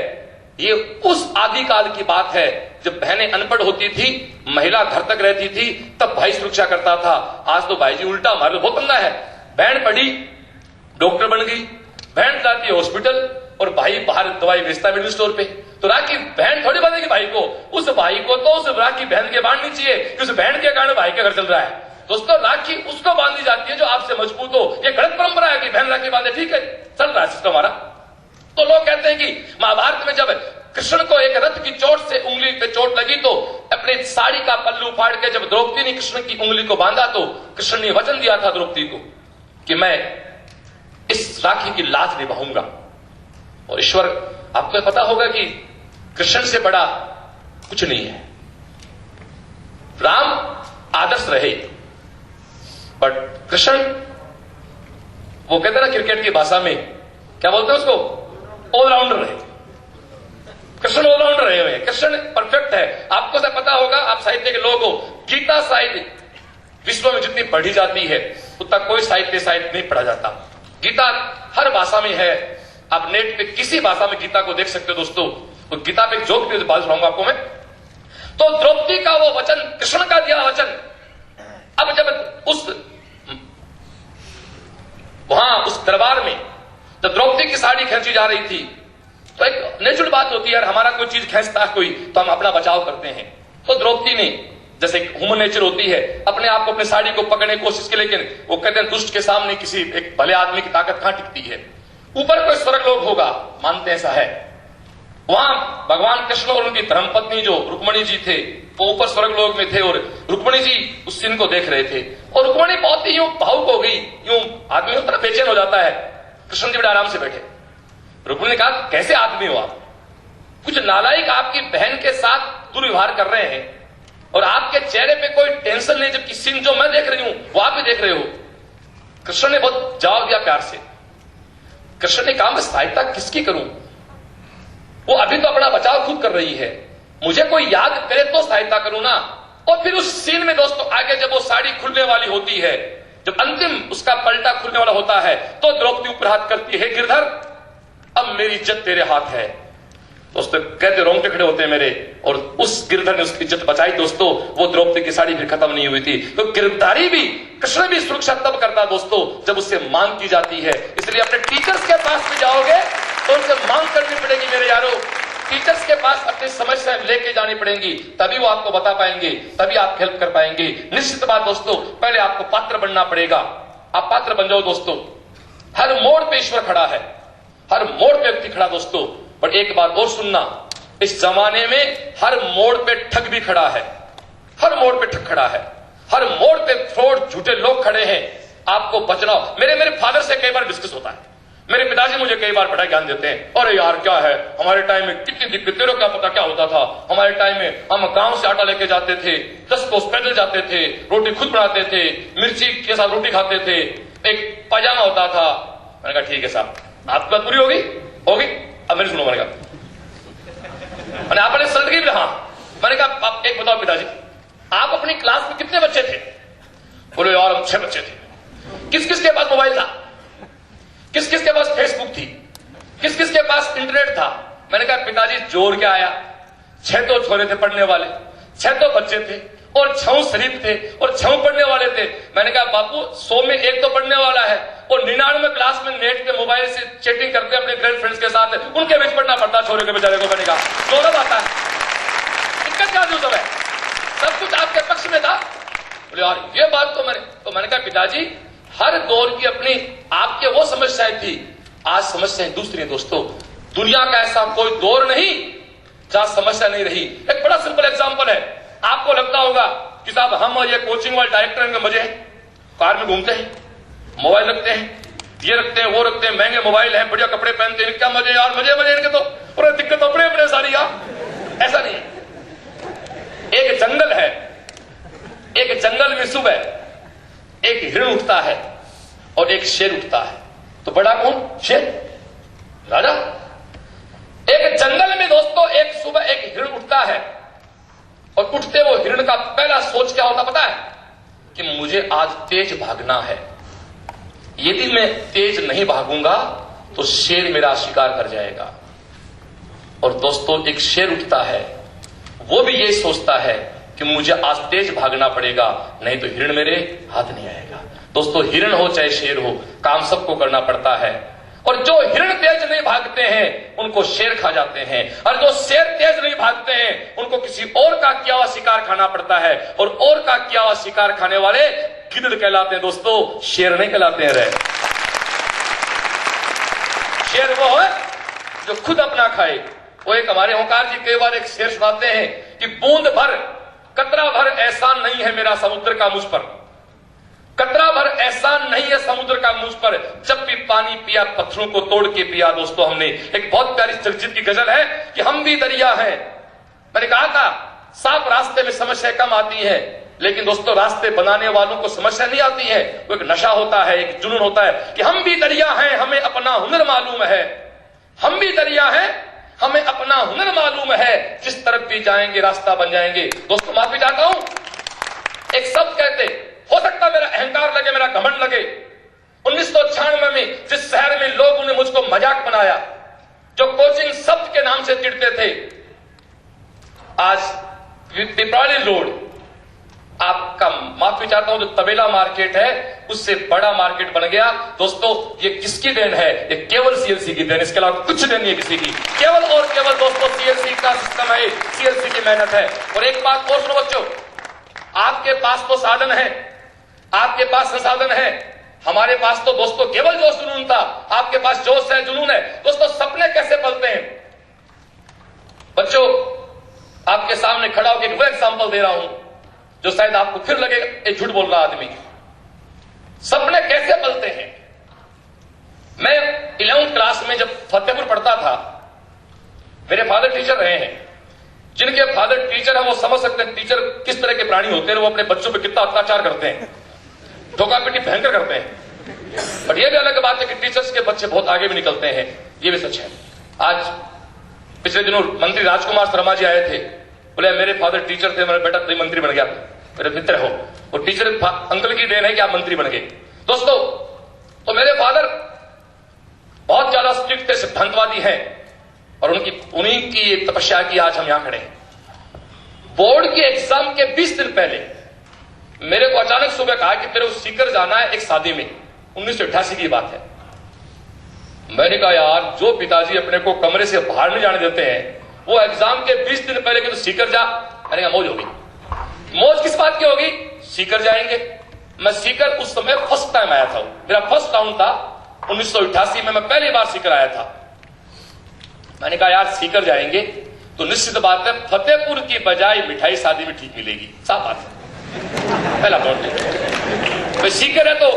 ये उस आदिकाल की बात है जब बहनें अनपढ़ होती थी, महिला घर तक रहती थी, तब भाई सुरक्षा करता था। आज तो भाई जी उल्टा, हमारे बहुत पंगा है। बहन पढ़ी, डॉक्टर बन गई, बहन जाती है हॉस्पिटल और भाई बाहर दवाई बेचता है मेडिकल स्टोर पे। तो राखी बहन थोड़ी बांधेगी भाई को, उस भाई को तो उस राखी बहन के बांधनी चाहिए कि उस बहन के कारण भाई का घर चल रहा है। दोस्तों राखी उसको बांधी जाती है जो आपसे मजबूत हो। ये गलत परंपरा है कि बहन राखी बांधे, ठीक है चल रहा है सिस्टम हमारा। तो लोग कहते हैं कि महाभारत में जब कृष्ण को एक रथ की चोट से उंगली पे चोट लगी तो अपने साड़ी का पल्लू फाड़ के जब द्रौपदी ने कृष्ण की उंगली को बांधा तो कृष्ण ने वचन दिया था द्रौपदी को कि मैं इस राखी की लाज निभाऊंगा। और ईश्वर आपको पता होगा कि कृष्ण से बड़ा कुछ नहीं है। राम आदर्श रहे, बट कृष्ण वो कहते हैं ना क्रिकेट की भाषा में क्या बोलते हैं उसको, ऑलराउंडर रहे। कृष्ण ऑलराउंडर रहे हुए, कृष्ण परफेक्ट है। आपको तो पता होगा, आप साहित्य के लोग हो, गीता साहित्य विश्व में जितनी पढ़ी जाती है उतना कोई साहित्य नहीं पढ़ा जाता। गीता हर भाषा में है। आप नेट पे किसी भाषा में गीता को देख सकते हो दोस्तों। तो गीता पे एक जोक की बात सुनाऊंगा आपको मैं। तो द्रौपदी का वो वचन, कृष्ण का दिया वचन, अब जब उस दरबार में जब द्रौपदी की साड़ी खींची जा रही थी तो एक नेचुरल बात होती है यार, हमारा कोई चीज खींचता है कोई तो हम अपना बचाव करते हैं। तो द्रौपदी ने, जैसे ह्यूमन नेचर होती है, अपने आप को अपनी साड़ी को पकड़ने की कोशिश की, लेकिन वो कहते हैं दुष्ट के सामने किसी एक भले आदमी की ताकत कहां टिकती है। ऊपर कोई स्वर्ग लोक होगा, मानते ऐसा है। वहां भगवान कृष्ण और उनकी धर्मपत्नी जो रुक्मणी जी थे वो ऊपर स्वर्ग लोक में थे और रुक्मणी जी उस सीन को देख रहे थे। और रुक्मणी बहुत ही यूं भावुक हो गई, यूं आदमी होता है बेचैन हो जाता है। कृष्ण जी बड़े आराम से बैठे। रुक्मणी ने कहा कैसे आदमी हो आप, कुछ नालायक आपकी बहन के साथ दुर्व्यवहार कर रहे हैं और आपके चेहरे पे कोई टेंशन नहीं, जबकि सीन जो मैं देख रही हूं वो आप भी देख रहे हो। कृष्ण ने बहुत जवाब दिया प्यार से। कृष्ण ने कहा मैं सहायता किसकी करूं, वो अभी तो अपना बचाव खुद कर रही है, मुझे कोई याद करे तो सहायता करूं ना। और फिर उस सीन में दोस्तों आगे जब वो साड़ी खुलने वाली होती है जब अंतिम उसका पलटा खुलने वाला होता है तो द्रौपदी ऊपर हाथ करती है, गिरधर अब मेरी इज्जत तेरे हाथ है। दोस्तों कहते रोंगटे खड़े होते हैं मेरे, और उस गिरधर ने उसकी इज्जत बचाई दोस्तों। वो द्रौपदी की साड़ी फिर खत्म नहीं हुई थी। तो गिरफ्तारी भी कृष्ण भी सुरक्षा तब करता दोस्तों जब उससे मांग की जाती है। इसलिए अपने टीचर्स के पास भी जाओगे तो उनसे मांग करनी पड़ेगी मेरे यारों। टीचर्स के पास अपनी समस्याएं लेके जानी पड़ेंगी, तभी वो आपको बता पाएंगे, तभी आप हेल्प कर पाएंगे। निश्चित बात दोस्तों, पहले आपको पात्र बनना पड़ेगा। आप पात्र बन जाओ दोस्तों। हर मोड़ पे ईश्वर खड़ा है, हर मोड़ पे व्यक्ति खड़ा दोस्तों। पर एक बात और सुनना, इस जमाने में हर मोड़ पे ठग भी खड़ा है, हर मोड़ पे ठग खड़ा है, हर मोड़ पे फ्रॉड झूठे लोग खड़े हैं। आपको बचना। मेरे फादर से कई बार डिस्कस होता है, मेरे पिताजी मुझे कई बार बड़ा ज्ञान देते हैं। अरे यार क्या है, हमारे टाइम में कितनी दिक्कत, तेरे को क्या पता क्या होता था। हमारे टाइम में हम गांव से आटा लेके जाते थे, 10 कोस पैदल जाते थे, रोटी खुद बनाते थे, मिर्ची के साथ रोटी खाते थे, एक पैजामा होता था। मैंने कहा ठीक है साहब, आपकी बात पूरी होगी। अब मेरी सुनो। मैंने आपने सल्ट की, हाँ। मैंने कहा आप एक बताओ पिताजी, आप अपनी क्लास में कितने बच्चे थे? बोले यार हम 6 बच्चे थे। किस किस के पास मोबाइल था? किस किस के पास फेसबुक थी? किस किस के पास इंटरनेट था? मैंने कहा पिताजी जोर क्या आया, 6 तो छोरे थे पढ़ने वाले, 6 तो बच्चे थे, और 6 शरीफ थे, और 6 पढ़ने वाले थे। मैंने कहा बापू 100 में 1 तो पढ़ने वाला है, और 99 क्लास में नेट पे मोबाइल से चैटिंग करते अपने गर्लफ्रेंड्स के साथ, उनके बीच पढ़ना पड़ता छोरे के बेचारे को। मैंने कहा दोनों आता है, दिक्कत क्या सब है, सब कुछ आपके पक्ष में था। बोले यार ये बात तो मैंने कहा पिताजी हर दौर की अपनी आपके वो समस्याएं थी, आज समस्याएं दूसरी है दोस्तों। दुनिया का ऐसा कोई दौर नहीं जहां समस्या नहीं रही। एक बड़ा सिंपल एग्जांपल है, आपको लगता होगा कि साहब हम और ये कोचिंग वाले डायरेक्टर इनके मजे हैं, कार में घूमते हैं, मोबाइल रखते हैं, ये रखते हैं, वो रखते हैं, महंगे मोबाइल हैं, बढ़िया कपड़े पहनते हैं, क्या मजे यार, मजे इनके तो। और दिक्कत अपने अपने सारी यार, ऐसा नहीं है। एक जंगल है, एक जंगल में सुबह एक हिरण उठता है और एक शेर उठता है। तो बड़ा कौन? शेर, राजा। एक जंगल में दोस्तों एक सुबह एक हिरण उठता है, और उठते वो हिरण का पहला सोच क्या होता पता है? कि मुझे आज तेज भागना है, यदि मैं तेज नहीं भागूंगा तो शेर मेरा शिकार कर जाएगा। और दोस्तों एक शेर उठता है, वो भी ये सोचता है कि मुझे आज तेज भागना पड़ेगा, नहीं तो हिरण मेरे हाथ नहीं आएगा। दोस्तों हिरण हो चाहे शेर हो, काम सबको करना पड़ता है। और जो हिरण तेज नहीं भागते हैं उनको शेर खा जाते हैं, और जो शेर तेज नहीं भागते हैं उनको किसी और का किया हुआ शिकार खाना पड़ता है। और का किया हुआ शिकार खाने वाले गिद्ध कहलाते हैं दोस्तों, शेर नहीं कहलाते हैं। रहे शेर वो है जो खुद अपना खाए। वो एक हमारे ओंकार जी कई बार एक शेर सुनाते हैं कि बूंद भर कतरा भर एहसान नहीं है मेरा समुद्र का मुझ पर, कतरा भर एहसान नहीं है समुद्र का मुझ पर, जब भी पानी पिया पत्थरों को तोड़ के पिया। दोस्तों हमने एक बहुत प्यारी जगजीत की गजल है कि हम भी दरिया हैं। मैंने कहा था साफ रास्ते में समस्या कम आती है, लेकिन दोस्तों रास्ते बनाने वालों को समस्या नहीं आती है। वो एक नशा होता है, एक जुनून होता है कि हम भी दरिया हैं, हमें अपना हुनर मालूम है। हम भी दरिया हैं, हमें अपना हुनर मालूम है, जिस तरफ भी जाएंगे रास्ता बन जाएंगे। दोस्तों माफी चाहता हूं, एक शब्द कहते, हो सकता मेरा अहंकार लगे, मेरा घमंड लगे। 1996 में जिस शहर में लोगों ने मुझको मजाक बनाया, जो कोचिंग शब्द के नाम से चिढ़ते थे, आज पिपराली रोड आपका, माफी चाहता हूं, जो तबेला मार्केट है उससे बड़ा मार्केट बन गया। दोस्तों ये किसकी देन है? ये केवल सीएलसी की देन, इसके अलावा कुछ देन नहीं है किसी की। केवल और केवल दोस्तों सीएलसी का सिस्टम है, सीएलसी की मेहनत है। और एक बात और सुनो बच्चों, आपके पास तो साधन है, आपके पास संसाधन है, हमारे पास तो दोस्तों केवल जोश जुनून था, आपके पास जोश है, जुनून है। दोस्तों सपने कैसे पलते हैं? बच्चों आपके सामने खड़ा होकर वो एग्जाम्पल दे रहा हूं जो शायद आपको फिर लगेगा ये झूठ बोल रहा आदमी। सपने कैसे पलते हैं? मैं 11वीं क्लास में जब फतेहपुर पढ़ता था, मेरे फादर टीचर रहे हैं। जिनके फादर टीचर है वो समझ सकते हैं टीचर किस तरह के प्राणी होते हैं, वो अपने बच्चों पे कितना अत्याचार करते हैं, धोखा पिटी भयंकर करते हैं। पर यह भी अलग बात है कि टीचर्स के बच्चे बहुत आगे भी निकलते हैं, ये भी सच है। आज पिछले दिनों मंत्री राजकुमार शर्मा जी आए थे, बोले मेरे फादर टीचर थे, मेरा बेटा मंत्री बन गया, मेरे मित्र हो। वो टीचर अंकल की देन है कि आप मंत्री बन गए। दोस्तों, तो मेरे फादर बहुत ज्यादा स्ट्रिक्ट थे, सिद्धांतवादी हैं, और उन्हीं की तपस्या की आज हम यहां खड़े हैं। बोर्ड के एग्जाम के 20 दिन पहले मेरे को अचानक सुबह कहा कि तेरे को सीकर जाना है एक शादी में। 1988 की बात है। मैंने कहा यार, जो पिताजी अपने को कमरे से बाहर नहीं जाने देते हैं, वो एग्जाम के 20 दिन पहले कि तो सीकर जा। मैंने कहा मौज होगी। मौज किस बात की होगी? सीकर जाएंगे। मैं सीकर उस समय फर्स्ट टाइम आया था, मेरा फर्स्ट राउंड था 1988 में, मैं पहली बार सीकर आया था। मैंने कहा यार सीकर जाएंगे तो निश्चित बात है फतेहपुर की बजाय मिठाई शादी में ठीक मिलेगी, साफ बात है। पहला पॉइंट, भाई सीकर है तो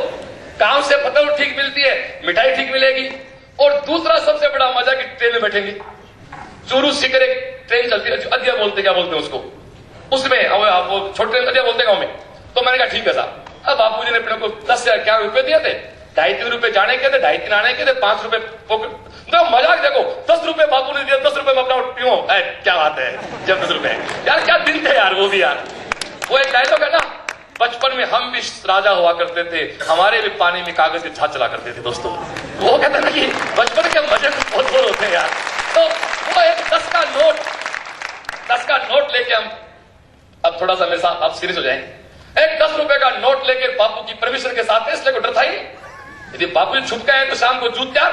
गांव से फतेहपुर ठीक मिलती है, मिठाई ठीक मिलेगी। और दूसरा सबसे बड़ा मजा कि ट्रेन में बैठेंगे। चूरू सीकर एक ट्रेन चलती है, अदिया बोलते, क्या बोलते हैं उसको, उसमें वो छोटे ट्रेन अदिया बोलते गांव में। तो मैंने कहा ठीक है साहब। अब बापू जी ने अपने को 10,000 रुपए दिए थे, 2.5-3 रुपए जाने के थे, 2.5-3 आने के थे, 5 रुपए पॉकेट। तो मजाक देखो, 10 रुपए बापू ने दिया, 10 रुपए में अपना पीऊं। क्या बात है, जब 10 रुपए यार, क्या दिन थे यार वो भी यार। वो एक डायलॉग है ना, बचपन में हम भी राजा हुआ करते थे, हमारे भी पानी में कागज के छाछ चला करते थे। दोस्तों, वो कहते हैं ना कि बचपन के मजे बहुत जोर होते हैं यार। तो वो एक 10 का नोट लेके हम, अब थोड़ा सा मेरे साथ आप सीरियस हो जाएं, एक 10 रुपए का नोट लेके बापू की परमिशन के साथ, इसलिए कोई डर था ही। यदि बापू जी छुप गए तो शाम को जूत तैयार।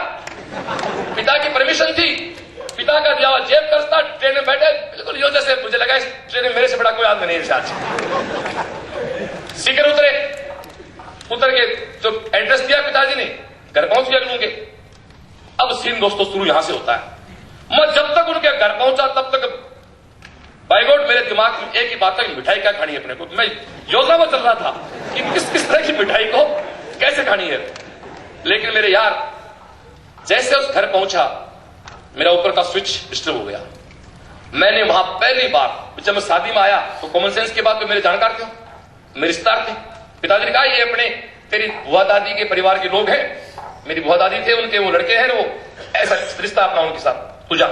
पिता की परमिशन थी, पिता का दिया हुआ जेब खर्च था, ट्रेन में बैठे, बिल्कुल यो जैसे मुझे लगा इस ट्रेन में मेरे से बड़ा कोई आदमी नहीं है। सीकर उतर के जो एड्रेस दिया पिताजी ने, घर पहुंच गया लूंगे। अब सीन दोस्तों शुरू यहां से होता है। मैं जब तक उनके घर पहुंचा तब तक बाय गॉड मेरे दिमाग में एक ही बात था कि मिठाई क्या खानी है अपने को। मैं योजना में चल रहा था कि किस तरह की मिठाई को कैसे खानी है। लेकिन मेरे यार, जैसे उस घर पहुंचा, मेरा ऊपर का स्विच डिस्टर्ब हो गया। मैंने वहां पहली बार, जब मैं शादी में आया तो कॉमन सेंस के बाद तो मेरे जानकार थे, मेरे रिश्तेदार थे। पिताजी ने कहा ये अपने तेरी बुआ दादी के परिवार के लोग हैं, मेरी बुआ दादी थे, उनके वो लड़के हैं, वो ऐसा रिश्ता अपना उनके साथ, तू जा।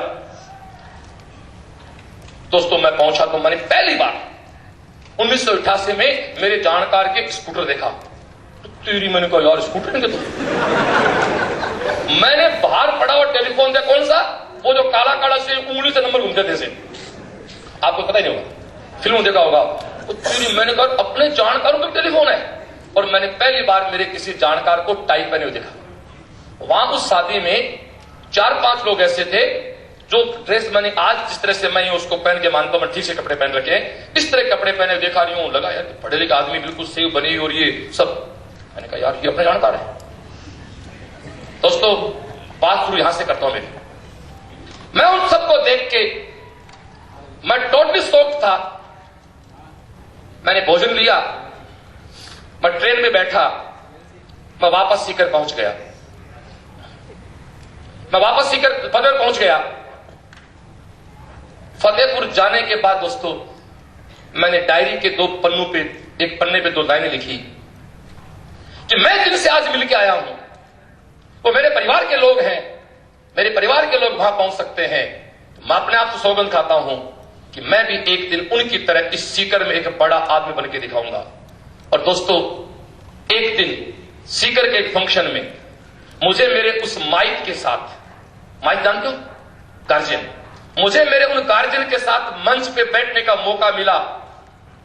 दोस्तों, मैं पहुंचा तो मैंने पहली बार 1988 में मेरे जानकार के स्कूटर देखा। तो तेरी, मैंने कहा यार स्कूटर नहीं तो। मैंने बाहर पड़ा हुआ टेलीफोन दिया, कौन सा, वो जो काला काला से उंगली से नंबर घूमते थे से, आपको पता ही नहीं होगा, फिल्म देखा होगा। तो तेरी, मैंने कहा अपने जानकारों का टेलीफोन है। और मैंने पहली बार मेरे किसी जानकार को टाई पहने हुए देखा। वहां उस शादी में 4-5 लोग ऐसे थे जो ड्रेस मैंने आज जिस तरह से मैं उसको पहन के मानता हूं, मैं ठीक से कपड़े पहन रखे हैं, इस तरह कपड़े पहने देखा रही हूं, लगा यार पढ़े लिखे आदमी, बिल्कुल सेव बनी और ये सब। मैंने कहा यार ये अपने जानकार है। दोस्तों, बात शुरू यहां से करता हूं मेरी। मैं उन सबको देख के मैं टोटली शॉक्ड था। मैंने भोजन लिया, मैं ट्रेन में बैठा, मैं वापस सीकर पहुंच गया। मैं वापस सीकर फतेहपुर पहुंच गया। फतेहपुर जाने के बाद दोस्तों, मैंने डायरी के 2 पन्नों पे, एक पन्ने पे 2 लाइनें लिखी कि मैं जिनसे आज मिलके आया हूं वो मेरे परिवार के लोग हैं, मेरे परिवार के लोग वहां पहुंच सकते हैं। मैं अपने आप से सौगंध खाता हूं कि मैं भी एक दिन उनकी तरह इस सीकर में एक बड़ा आदमी बन के दिखाऊंगा। और दोस्तों, एक दिन सीकर के एक फंक्शन में मुझे मेरे उस माइक के साथ, माइक जानते हो, गार्जियन, मुझे मेरे उन गार्जियन के साथ मंच पे बैठने का मौका मिला।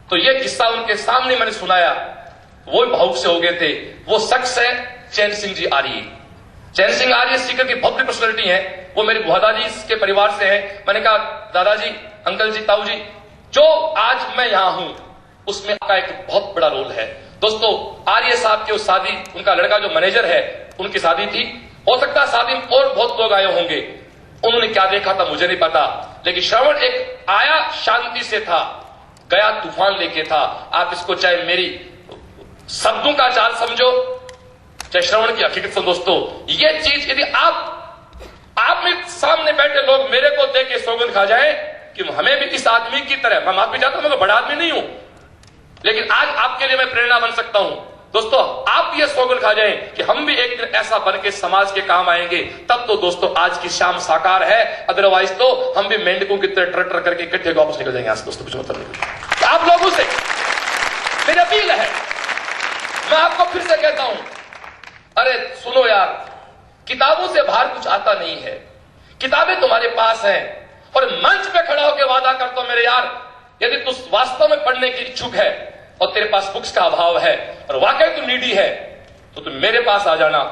तो यह किस्सा उनके सामने मैंने सुनाया, वो भावुक से हो गए थे। वो शख्स है चैन सिंह जी आर्य। चैन सिंह आर्य सीकर की भव्य पर्सनैलिटी है, वो मेरी बुआ दादी के परिवार से है। मैंने कहा दादाजी, अंकल जी, ताऊ जी, जो आज मैं यहां हूं उसमें आपका एक बहुत बड़ा रोल है। दोस्तों, आर्य साहब की शादी, उनका लड़का जो मैनेजर है, उनकी शादी थी। हो सकता है शादी में और बहुत लोग आए होंगे। उन्होंने क्या देखा था मुझे नहीं पता, लेकिन श्रवण एक आया शांति से था, गया तूफान लेके था। आप इसको चाहे मेरी शब्दों का जाल समझो, चाहे श्रवण की हकीकत समझो। दोस्तों, ये चीज यदि आप में सामने बैठे लोग मेरे को देख के सौगंध खा जाए कि हमें भी इस आदमी की तरह, मैं माफी चाहता हूं, मैं बड़ा आदमी नहीं हूं, लेकिन आज आपके लिए मैं प्रेरणा बन सकता हूं। दोस्तों, आप ये सौगंध खा जाएं कि हम भी एक दिन ऐसा बन के समाज के काम आएंगे, तब तो दोस्तों आज की शाम साकार है। अदरवाइज तो हम भी मेंढकों की तरह ट्रटर करके इकट्ठे वापस निकल जाएंगे। दोस्तों, कुछ मतलब नहीं। आप लोगों से मेरी अपील है, मैं आपको फिर से कहता हूं, अरे सुनो यार, किताबों से बाहर कुछ आता नहीं है, किताबें तुम्हारे पास हैं और मंच पे खड़ा होकर वादा करता हूं मेरे यार, यदि तू वास्तव में पढ़ने की इच्छुक है और तेरे पास बुक्स का अभाव है और वाकई तू नीडी है, तो तुम मेरे पास आ जाना,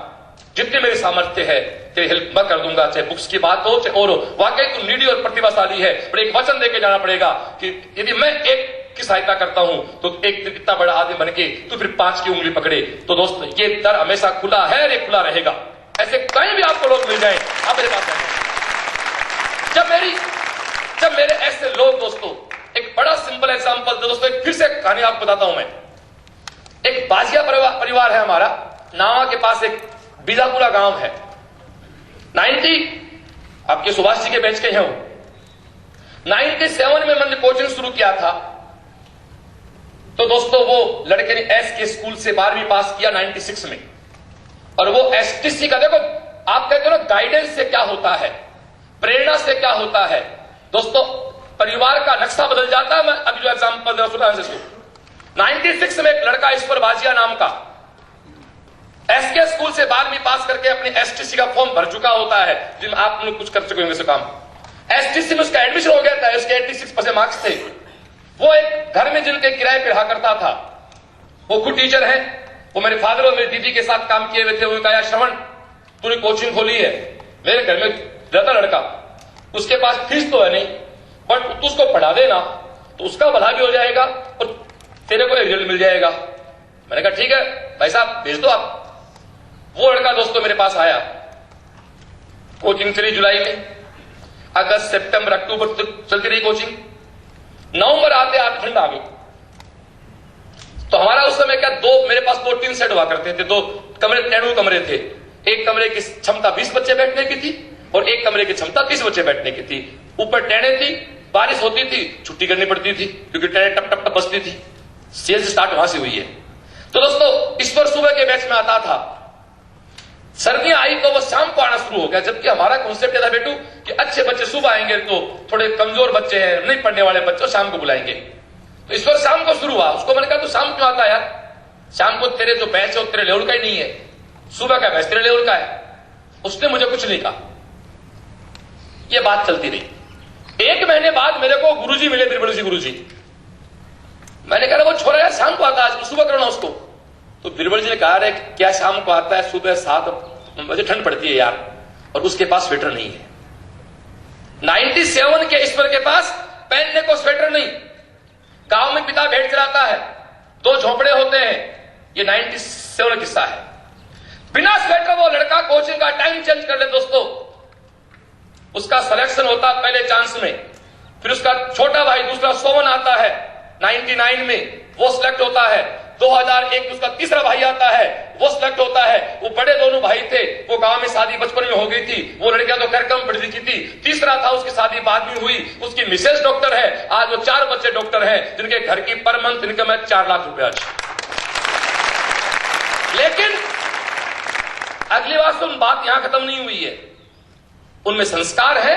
जितनी मेरी सामर्थ्य है तेरी हेल्प मैं कर दूंगा, चाहे बुक्स की बात हो चाहे और हो। वाकई तू नीडी और प्रतिभाशाली है, पर एक वचन देके जाना पड़ेगा कि यदि मैं एक की सहायता करता हूं तो एक कितना बड़ा आदमी बन के तू फिर 5 की उंगली पकड़े। तो दोस्तों ये दर हमेशा खुला है और ये खुला रहेगा, ऐसे कहीं भी आपको लोग मिल जाए आप मेरे पास आए। जब मेरे ऐसे लोग दोस्तों, एक बड़ा सिंपल एग्जांपल दोस्तों, एक फिर से कहानी आपको बताता हूं मैं। एक बाजिया परिवार है हमारा, नावा के पास एक बीजापुरा गांव है, 90 आपके सुभाष जी के बैच के हैं वो। 97 में मैंने कोचिंग शुरू किया था, तो दोस्तों वो लड़के ने एस के स्कूल से 12वीं पास किया 96 में, और वो एसटीसी का, देखो आप कहते हो ना गाइडेंस से क्या होता है, प्रेरणा से क्या होता है दोस्तों, परिवार का नक्शा बदल जाता है। मैं अभी जो एग्जांपल दे रहा हूं 96 में एक लड़का ईश्वर बाजिया नाम का एसके स्कूल से 12वीं पास करके अपने एसटीसी का फॉर्म भर चुका होता है, जिनमें आप लोग कुछ कर चुके होंगे काम। एसटीसी में उसका एडमिशन हो गया था, उसके 86% मार्क्स थे। वो एक घर में जिनके किराए पे रहा करता था, वो खुद टीचर है, वो मेरे फादर और मेरी दीदी के साथ काम किए हुए थे। उन्होंने कहा श्रवण तूने कोचिंग खोली है, मेरे घर में रहता लड़का, उसके पास फीस तो है नहीं, बट तू उसको पढ़ा देना तो उसका भला भी हो जाएगा और तेरे को रिजल्ट मिल जाएगा। मैंने कहा ठीक है भाई साहब भेज दो आप। वो लड़का दोस्तों मेरे पास आया, कोचिंग चली जुलाई में, अगस्त सितंबर अक्टूबर तक चलती रही कोचिंग। नवंबर आते आते ठंड आ गई, तो हमारा उस समय क्या मेरे पास 2 टीन सेट हुआ करते थे, 2 कमरे, 13 कमरे थे। एक कमरे की क्षमता 20 बच्चे बैठने की थी और एक कमरे की क्षमता 30 बच्चे बैठने की थी। ऊपर टेने थी, बारिश होती थी छुट्टी करनी पड़ती थी क्योंकि टेने टप टप टप बजती थी। सेल्स स्टार्ट वहां से हुई है। तो दोस्तों इस पर सुबह के बैच में आता था, सर्दियां आई तो वो शाम को आना शुरू हो गया, जबकि हमारा कॉन्सेप्ट था बेटू कि अच्छे बच्चे सुबह आएंगे, तो थोड़े कमजोर बच्चे हैं नहीं पढ़ने वाले बच्चे शाम को बुलाएंगे। तो इस पर शाम को शुरू हुआ। उसको मैंने कहा तू शाम क्यों आता यार, शाम को तेरे जो बैच है तेरे लेवल का ही नहीं है, सुबह का बैच तेरे लेवल का है। उसने मुझे कुछ नहीं कहा, ये बात चलती रही। 1 महीने बाद मेरे को गुरुजी मिले, बिरबल जी गुरुजी। मैंने कहा वो छोरा यार शाम को आता है, आज सुबह करना उसको। तो बिरबल जी ने कहा रे क्या शाम को आता है, सुबह 7 बजे ठंड पड़ती है यार, और उसके पास स्वेटर नहीं है। 97 के ईश्वर के पास पहनने को स्वेटर नहीं, गांव में पिता भेंट चलाता है, 2 झोंपड़े होते हैं, ये 97 किस्सा है। बिना स्वेटर वो लड़का कोचिंग का टाइम चेंज कर ले दोस्तों। उसका सिलेक्शन होता पहले चांस में, फिर उसका छोटा भाई दूसरा सोवन आता है 99 में, वो सिलेक्ट होता है। 2001 उसका तीसरा भाई आता है, वो सिलेक्ट होता है। वो बड़े दोनों भाई थे, वो गांव में शादी बचपन में हो गई थी, वो लड़कियां तो खैर कम पढ़ी लिखी थी। तीसरा था, उसकी शादी बाद में हुई, उसकी मिसेस डॉक्टर है, आज वो 4 बच्चे डॉक्टर हैं, जिनके घर की पर मंथ इनकम है 4 लाख रुपए आज। लेकिन अगली बात सुन, बात यहां खत्म नहीं हुई है, उनमें संस्कार है।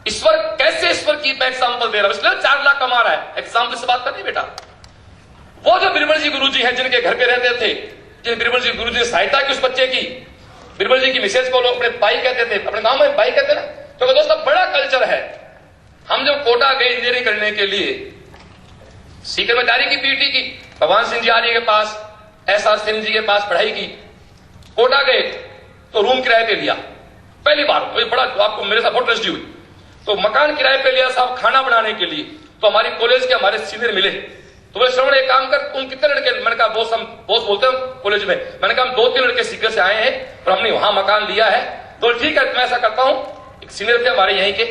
ईश्वर कैसे, ईश्वर की मैं एग्जाम्पल दे रहा हूं, इसलिए 4 लाख कमा रहा है, एग्जाम्पल से बात करनी बेटा। वो जो बिरबल जी गुरुजी हैं, जिनके घर पे रहते थे, जिन बिरबल जी गुरुजी ने सहायता की उस बच्चे की, बिरबल जी की मिसेज को लोग अपने भाई कहते थे, अपने गांव में भाई कहते ना। तो दोस्तों बड़ा कल्चर है। हम जब कोटा गए इंजीनियरिंग करने के लिए, सीकर में जारी की पीटी की, भगवान सिंह जी आर्य के पास, एसआर सिंह जी के पास पढ़ाई की। कोटा गए तो रूम किराए पे लिया, पहली बार बड़ा आपको मेरे साथ बहुत ट्रस्टी हुई। तो मकान किराए पे लिया साहब खाना बनाने के लिए। तो हमारी कॉलेज के हमारे सीनियर मिले, तो वे श्रवण एक काम कर, तुम कितने लड़के, मैंने कहा बॉस हम बॉस बोलते हैं कॉलेज में, मैंने कहा हम 2-3 लड़के सीकर से आए हैं और हमने वहां मकान लिया है। तो ठीक है मैं ऐसा करता हूं, एक सीनियर थे हमारे यहीं के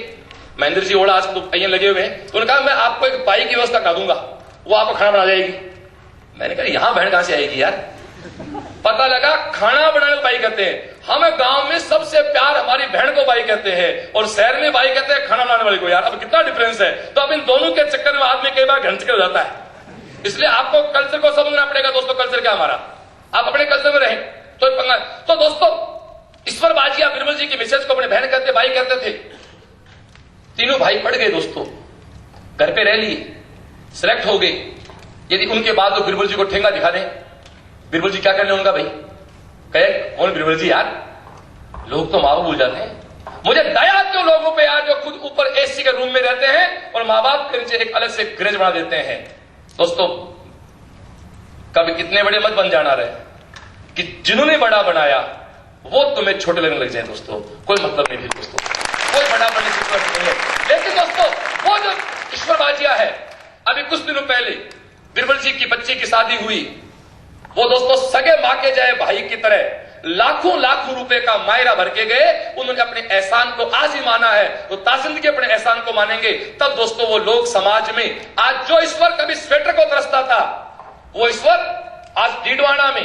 महेंद्र जी ओड़ा, आज तो पहिए लगे हुए हैं, तो उन्होंने कहा मैं आपको एक बाई की व्यवस्था कर दूंगा, वो आपको खाना बना जाएगी। मैंने कहा यहां बहन कहां से आएगी यार। पता लगा खाना बनाने को बाई कहते हैं। हमें गांव में सबसे प्यार हमारी बहन को बाई कहते हैं और शहर में बाई कहते हैं खाना बनाने वाले को। यार अब कितना डिफरेंस है। तो अब इन दोनों के चक्कर में आदमी कई बार घंटे हो जाता है। इसलिए आपको कल्चर को समझना पड़ेगा दोस्तों, कल्चर क्या हमारा, आप अपने कल्चर में रहें तो पंगा। तो दोस्तों ईश्वर बाजिया बिरबल जी की मिसेज को अपने बहन कहते, भाई कहते थे। तीनों भाई पढ़ गए दोस्तों, घर पे रह लिए, सिलेक्ट हो गए। यदि उनके बाद वो बीरबल जी को ठेंगा दिखा दें, बीरबल जी क्या करने उनका भाई? कहे कौन बीरबल जी यार, लोग तो माँ बाप भूल जाते हैं। मुझे दया क्यों लोगों पे यार, जो खुद ऊपर एसी के रूम में रहते हैं और माँ बाप के नीचे एक अलग से गैरेज बना देते हैं। दोस्तों, कभी इतने बड़े मत बन जाना रहे कि जिन्होंने बड़ा बनाया वो तुम्हें छोटे लगने लग जाए। दोस्तों, कोई मतलब नहीं है दोस्तों, कोई बड़ा बनने की जरूरत नहीं है। लेकिन दोस्तों, वो जो ईश्वरबाजियां है, अभी कुछ दिनों पहले बीरबल जी की बच्ची की शादी हुई, वो दोस्तों सगे मां के जाए भाई की तरह लाखों लाखों रुपए का मायरा भर के गए। उन्होंने अपने एहसान को आज ही माना है, तो ताजिंदगी अपने एहसान को मानेंगे। तब दोस्तों वो लोग समाज में, आज जो ईश्वर कभी स्वेटर को तरसता था, वो ईश्वर आज डीडवाना में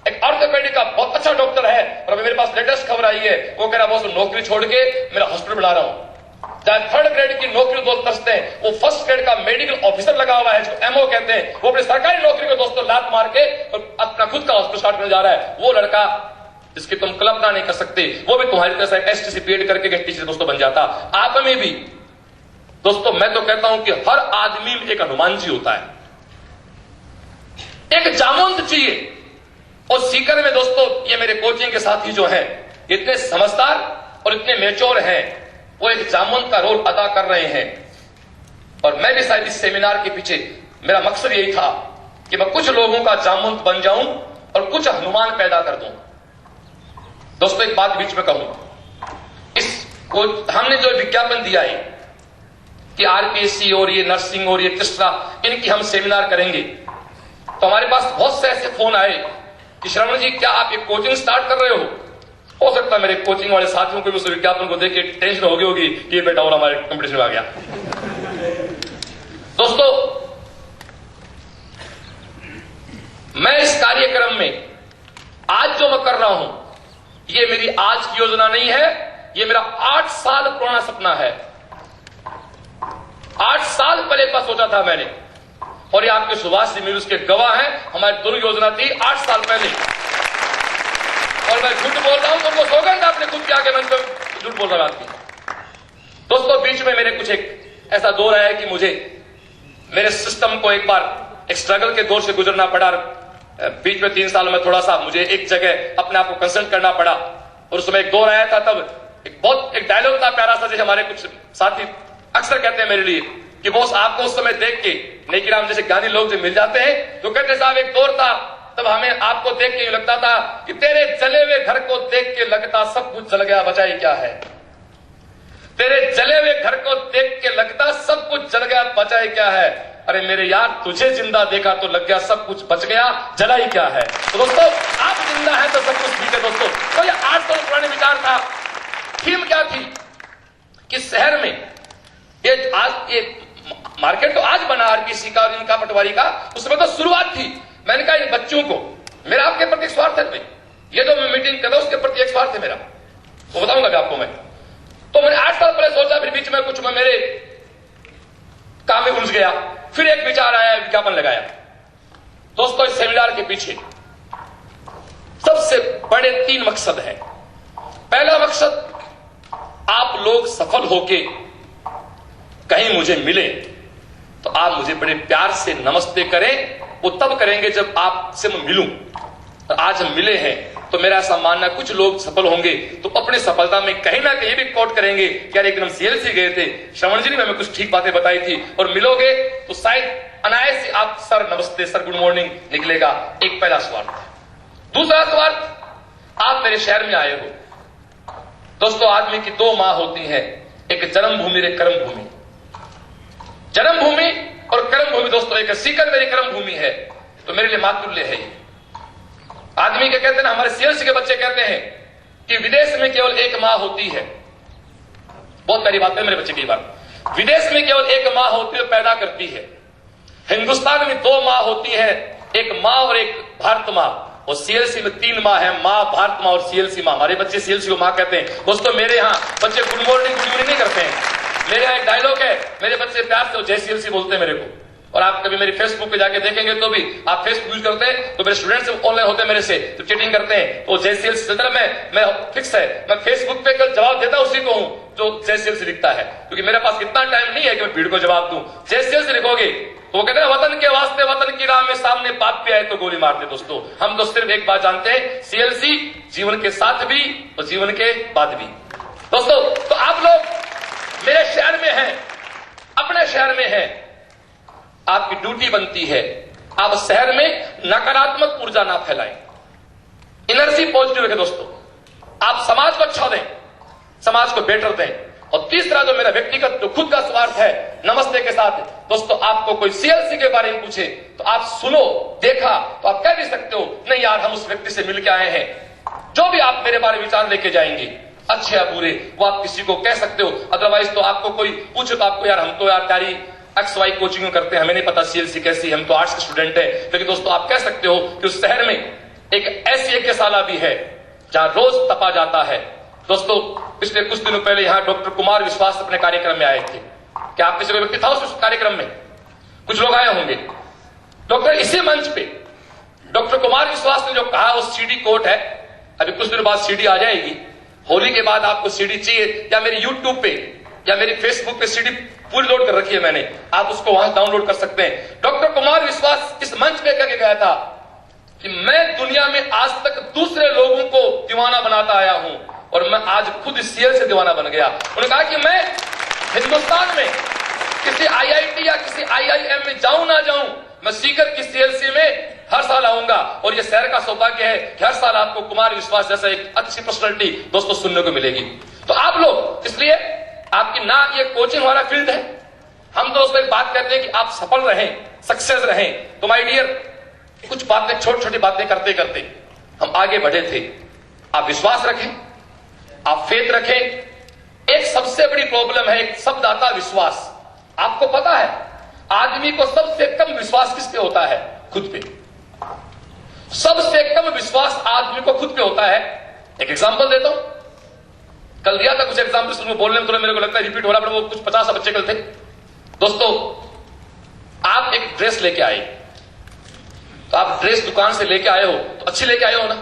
एक ऑर्थोपेडिक का बहुत अच्छा डॉक्टर है। और अभी मेरे पास लेटेस्ट खबर आई है, वो कह रहा बॉस नौकरी छोड़ के मेरा हॉस्पिटल बना रहा हूं। चाहे 3rd ग्रेड की नौकरी दोस्त तरसते हैं, वो 1st ग्रेड का मेडिकल ऑफिसर लगा हुआ है, जो एमओ कहते हैं, वो अपनी सरकारी नौकरी को दोस्तों लात मार के और अपना खुद का हॉस्पिटल स्टार्ट करने जा रहा है। वो लड़का जिसकी तुम कल्पना नहीं कर सकते, वो भी तुम्हारी तरह से एसटीसी बीएड करके टीचर दोस्तों बन जाता। आप में भी दोस्तों, मैं तो कहता हूं कि हर आदमी में एक हनुमान जी होता है, एक जामुन चाहिए। और सीकर में दोस्तों, ये मेरे कोचिंग के साथी जो हैं, इतने समझदार और इतने मेच्योर हैं, वो एक जामुन का रोल अदा कर रहे हैं। और मैं भी शायद इस सेमिनार के पीछे मेरा मकसद यही था कि मैं कुछ लोगों का जामुन बन जाऊं और कुछ हनुमान पैदा कर दूं। दोस्तों, एक बात बीच में कहूं, हमने जो विज्ञापन दिया है कि आरपीएससी और ये नर्सिंग और ये तीसरा, इनकी हम सेमिनार करेंगे, तो हमारे पास बहुत से ऐसे फोन आए कि श्रवण जी क्या आप एक कोचिंग स्टार्ट कर रहे हो सकता है मेरे कोचिंग वाले साथियों को भी उस विज्ञापन को देख के टेंशन हो गई होगी कि ये बेटा और हमारे कंपटीशन में आ गया। दोस्तों, मैं इस कार्यक्रम में आज जो मैं कर रहा हूं, ये मेरी आज की योजना नहीं है, ये मेरा 8 साल पुराना सपना है। 8 साल पहले का सोचा था मैंने, और ये आपके सुभाष जी उसके गवाह हैं। हमारी दोनों योजना थी 8 साल पहले, और मैं झूठ बोल रहा हूं तो उनको सौगंध आपने खुद किया कि मैं झूठ बोल रहा हूं। दोस्तों, बीच में मेरे कुछ एक ऐसा दौर आया कि मुझे मेरे सिस्टम को एक बार एक स्ट्रगल के दौर से गुजरना पड़ा। बीच में 3 साल में थोड़ा सा मुझे एक जगह अपने आप को कंसल्ट करना पड़ा, और उस समय एक दौर आया था। तब एक डायलॉग था प्यारा सा, जैसे हमारे कुछ साथी अक्सर कहते हैं मेरे लिए कि बॉस आपको उस समय देख के नेकीराम जैसे ज्ञानी लोग जो मिल जाते हैं, तो कहते साहब एक दौर था तब हमें आपको देख के लगता था कि तेरे जले हुए घर को देख के लगता सब कुछ जल गया, बचाई क्या है। तेरे जले हुए घर को देख के लगता सब कुछ जल गया, बचाई क्या है। अरे मेरे यार, तुझे जिंदा देखा तो लग गया सब कुछ बच गया, जलाई क्या है। तो दोस्तों, आप जिंदा हैं तो सब कुछ ठीक है। दोस्तों, तो ये 8 साल पुराने विचार था। थीम क्या थी कि शहर में ये आज ये मार्केट तो आज बना आरपीसी का और इनका पटवारी का, उसमें तो शुरुआत थी। मैंने कहा इन बच्चों को, मेरा आपके प्रति एक स्वार्थ है भाई, ये जो मैं मीटिंग कर रहा हूं उसके प्रति एक स्वार्थ है मेरा, वो बताऊंगा भी आपको मैं। तो मैंने 8 साल पहले सोचा, फिर बीच में कुछ मैं मेरे काम में उलझ गया, फिर एक विचार आया, विज्ञापन लगाया। दोस्तों, इस सेमिनार के पीछे सबसे बड़े 3 मकसद हैं। पहला मकसद, आप लोग सफल होके कहीं मुझे मिले तो आप मुझे बड़े प्यार से नमस्ते करें। वो तब करेंगे जब आपसे मैं मिलूं। आज हम मिले हैं तो मेरा ऐसा मानना, कुछ लोग सफल होंगे तो अपनी सफलता में कहीं ना कहीं भी कोट करेंगे कि यार एक दिन हम सीएलसी गए थे, श्रवण जी ने हमें कुछ ठीक बातें बताई थी, और मिलोगे तो शायद अनायास से आप सर नमस्ते, सर गुड मॉर्निंग निकलेगा। एक पहला स्वार्थ। दूसरा स्वार्थ, आप मेरे शहर में आए हो। दोस्तों, आदमी की 2 मां होती हैं, एक जन्मभूमि, एक कर्मभूमि। जन्मभूमि और कर्मभूमि दोस्तों, एक सीकर मेरी कर्मभूमि है, तो मेरे लिए मातुल्य है। आदमी के कहते हैं ना, हमारे सीएलसी के बच्चे कहते हैं कि विदेश में केवल एक मां होती है। बहुत प्यारी बात है मेरे बच्चे की बात। विदेश में केवल एक मां होती है, पैदा करती है। हिंदुस्तान में 2 मां होती है, एक मां और एक भारत मां। और सीएलसी में 3 मां है, मां, भारत मां और सीएलसी मां। हमारे बच्चे सीएलसी को मां कहते हैं। दोस्तों, मेरे यहाँ बच्चे गुड मॉर्निंग नहीं करते हैं। मेरे यहाँ एक डायलॉग है, मेरे बच्चे प्यार से जय सीएलसी बोलते हैं मेरे को। और आप कभी मेरी फेसबुक पे जाके देखेंगे तो भी आप फेसबुक यूज करते हैं तो मेरे स्टूडेंट्स ऑनलाइन होते हैं मेरे से तो चीटिंग करते हैं तो जेसीएल सेंटर में मैं फिक्स है मैं फेसबुक पे कल जवाब देता उसी को हूं जो जेसीएल से लिखता है क्योंकि मेरे पास इतना टाइम नहीं है कि मैं भीड़ को जवाब दूं। जेसीएल से लिखोगे तो वो कहते हैं वतन के वास्ते वतन की राह में सामने पाप भी आए तो गोली मारते। दोस्तों हम तो सिर्फ एक बात जानते हैं सीएलसी जीवन के साथ भी और जीवन के बाद भी। दोस्तों तो आप लोग मेरे शहर में हैं अपने शहर में हैं आपकी ड्यूटी बनती है आप शहर में नकारात्मक ऊर्जा ना फैलाएं एनर्जी पॉजिटिव रखें। दोस्तों आप समाज को अच्छा दें समाज को बेटर दें। और तीसरा जो मेरा व्यक्तिगत जो खुद का स्वार्थ है नमस्ते के साथ दोस्तों आपको कोई सीएलसी के बारे में पूछे तो आप सुनो देखा तो आप कह भी सकते हो नहीं यार हम उस व्यक्ति से मिलकर आए हैं। जो भी आप मेरे बारे में विचार लेके जाएंगे अच्छे या बुरे वो आप किसी को कह सकते हो। अदरवाइज तो आपको कोई पूछे तो आपको यार हम तो यार त्यारी XY कोचिंग करते हैं हमें नहीं पता सीएलसी कैसी हम तो आर्ट्स के स्टूडेंट है। लेकिन दोस्तों आप कह सकते हो कि उस शहर में एक ऐसी यज्ञशाला भी है जहां रोज तपा जाता है। दोस्तों पिछले कुछ दिनों पहले यहां डॉक्टर कुमार विश्वास अपने कार्यक्रम में आए थे। क्या आप किसी कोई व्यक्ति था उस कार्यक्रम में? कुछ लोग आए होंगे। डॉक्टर इसी मंच पे डॉक्टर कुमार विश्वास ने जो कहा वो सीडी कोट है। अभी कुछ दिनों बाद सीडी आ जाएगी। होली के बाद आपको सीडी चाहिए या मेरी यूट्यूब पे या मेरी फेसबुक पे सीडी पूरी लोड कर रखी है मैंने आप उसको वहां डाउनलोड कर सकते हैं। डॉक्टर कुमार विश्वास इस मंच पे करके गया था कि मैं दुनिया में आज तक दूसरे लोगों को दीवाना बनाता आया हूं और मैं आज खुद इस सीएल से दीवाना बन गया। उन्होंने कहा कि मैं हिंदुस्तान में किसी आईआईटी या किसी आईआईएम में जाऊं ना जाऊं मैं सीकर की सीएलसी में हर साल आऊंगा और ये शहर का सौभाग्य है कि हर साल आपको कुमार विश्वास जैसा एक अच्छी पर्सनैलिटी दोस्तों सुनने को मिलेगी। तो आप लोग इसलिए आपकी ना ये कोचिंग वाला फील्ड है हम तो उसमें बात करते हैं कि आप सफल रहें सक्सेस रहें। तो माय डियर कुछ बातें छोटी छोटी बातें करते करते हम आगे बढ़े थे। आप विश्वास रखें आप फेथ रखें। एक सबसे बड़ी प्रॉब्लम है एक शब्द आता है विश्वास। आपको पता है आदमी को सबसे कम विश्वास किस पे होता है? खुद पे। सबसे कम विश्वास आदमी को खुद पे होता है। एक एग्जांपल देता हूं कल दिया था कुछ एग्जांपल बोलने में थोड़ा मेरे को लगता है रिपीट हो रहा है वो कुछ 50 बच्चे कल थे। दोस्तों आप एक ड्रेस लेके आए तो आप ड्रेस दुकान से लेके आए हो तो अच्छी लेके आए हो ना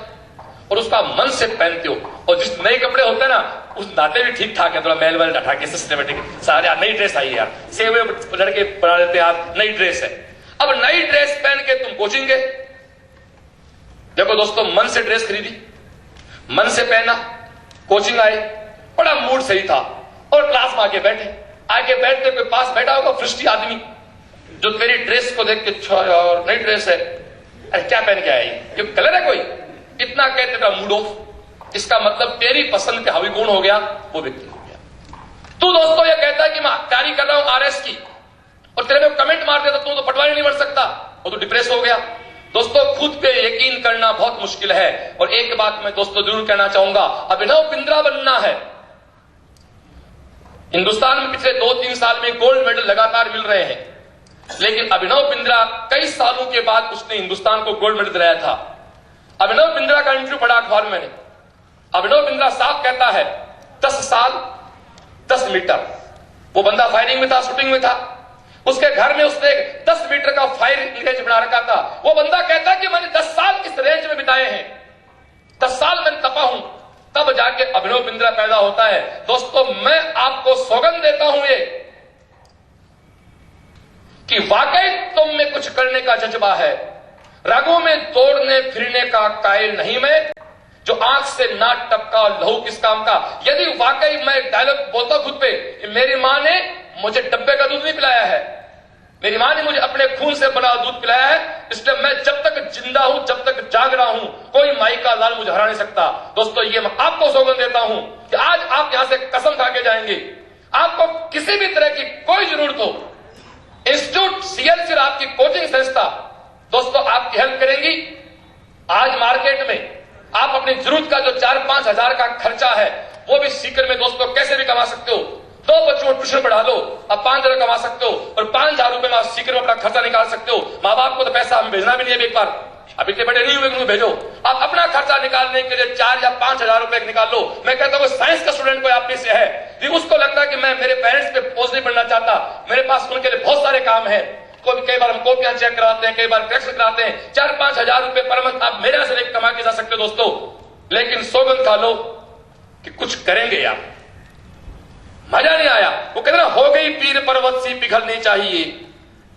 और उसका मन से पहनते हो और जिस नए कपड़े होते हैं ना उस नाते भी ठीक ठाक है थोड़ा मैल वैल ढा के सिस्टमेटिक सारे यार नई ड्रेस आई है यार सेवे लड़के बना देते हैं यार नई ड्रेस है। अब नई ड्रेस पहन के तुम कोचिंग गए। देखो दोस्तों मन से ड्रेस खरीदी मन से पहना कोचिंग आए बड़ा मूड सही था और क्लास में आके बैठते कोई पास बैठा होगा फृष्टि आदमी जो तेरी ड्रेस को देख के अच्छा यार नई ड्रेस है अरे क्या पहन के आया ये कलर है कोई इतना कहते तेरा मूड ऑफ। इसका मतलब तेरी पसंद के हावी कौन हो गया? वो व्यक्ति हो गया। तू दोस्तों ये कहता है कि मैं तैयारी कर रहा हूं आरएस की और तेरे में कमेंट मार देता तू तो पटवारी नहीं बन सकता वो तो डिप्रेस हो गया। दोस्तों खुद पे यकीन करना बहुत मुश्किल है। और एक बात मैं दोस्तों जरूर कहना चाहूंगा अभिनव बिंद्रा बनना है। हिंदुस्तान में पिछले 2-3 साल में गोल्ड मेडल लगातार मिल रहे हैं लेकिन अभिनव बिंद्रा कई सालों के बाद उसने हिंदुस्तान को गोल्ड मेडल दिलाया था। अभिनव बिंद्रा का इंटरव्यू पढ़ा अखबार में मैंने। अभिनव बिंद्रा साफ कहता है 10 साल 10 मीटर वो बंदा फायरिंग में था शूटिंग में था उसके घर में उसने 10 मीटर का फायरिंग रेंज बना रखा था। वो बंदा कहता है कि मैंने 10 साल इस रेंज में बिताए हैं 10 साल मैंने तपा हूं तब जाके अभिनव बिंद्रा पैदा होता है। दोस्तों मैं आपको सौगंध देता हूं ये कि वाकई तुम में कुछ करने का जज्बा है। रगों में दौड़ने फिरने का कायल नहीं मैं जो आंख से ना टपका लहू किस काम का। यदि वाकई मैं डायलॉग बोलता खुद पे मेरी मां ने मुझे डब्बे का दूध नहीं पिलाया है मेरी मां ने मुझे अपने खून से बना दूध पिलाया है इसलिए मैं जब तक जिंदा हूं जब तक जाग रहा हूं कोई माई का लाल मुझे हरा नहीं सकता। दोस्तों ये मैं आपको सौगंध देता हूं कि आज आप यहां से कसम खा के जाएंगे आपको किसी भी तरह की कोई जरूरत हो इंस्टीट्यूट सीएलसी और आपकी कोचिंग संस्था दोस्तों आपकी हेल्प करेंगी। आज मार्केट में आप अपनी जरूरत का जो 4-5 हजार का खर्चा है वो भी सीकर में दोस्तों कैसे भी कमा सकते हो। 2 बच्चों को ट्यूशन पढ़ा लो अब 5 हजार कमा सकते हो और 5,000 रुपए में आप सीकर में अपना खर्चा निकाल सकते हो। माँ बाप को तो पैसा हमें भेजना भी नहीं है एक बार अब इतने बड़े नहीं हुए भेजो आप अपना खर्चा निकालने के लिए 4 या 5 हजार रुपए निकाल लो। मैं कहता हूं साइंस का स्टूडेंट कोई आप में से है उसको लगता है कि मैं मेरे पेरेंट्स पे बोझ नहीं बनना चाहता मेरे पास उनके लिए बहुत सारे काम है कई बार हम कॉपियां चेक कराते हैं, कई बार टेक्स्ट कराते हैं, 4-5 हजार रुपए पर मंथ आप मेरे से लेकर कमा के जा सकते हो दोस्तों, लेकिन सौगंध खा लो कि कुछ करेंगे आप, मजा नहीं आया। वो कहते ना, हो गई पीर पर्वत सी पिघलनी चाहिए,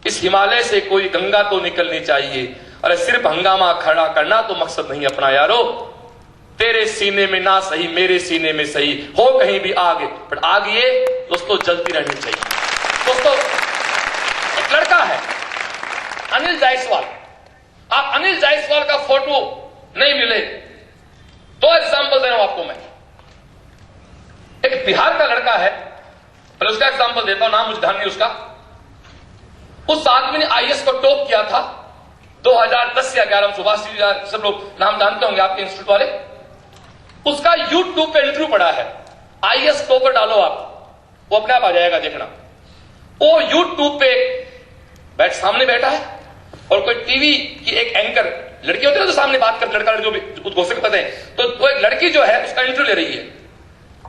इस हिमालय से कोई गंगा तो निकलनी चाहिए। अरे सिर्फ हंगामा खड़ा करना तो मकसद नहीं अपना यारो, तेरे सीने में ना सही मेरे सीने में सही, हो कहीं भी आग, पर आग ये दोस्तों जलती रहनी चाहिए। दोस्तों एक लड़का है अनिल जायसवाल, आप अनिल जायसवाल का फोटो नहीं मिले, 2 एग्जाम्पल दे रहा हूं आपको मैं। एक बिहार का लड़का है, पहले उसका एग्जाम्पल देता हूं, नाम मुझे ध्यान नहीं उसका। उस आदमी ने आईएएस को टॉप किया था 2010 या 11 में, सुभाष जी सब लोग नाम जानते होंगे आपके इंस्टीट्यूट वाले। उसका यूट्यूब पे इंटरव्यू पड़ा है, आईएएस टॉपर डालो आप, वो अपने आप आ जाएगा देखना। वो यूट्यूब पे सामने बैठा है और कोई टीवी की एक एंकर लड़की होती है जो सामने बात करती, लड़का जो भी उद्घोषक पता है, तो वो एक लड़की जो है उसका इंटरव्यू ले रही है।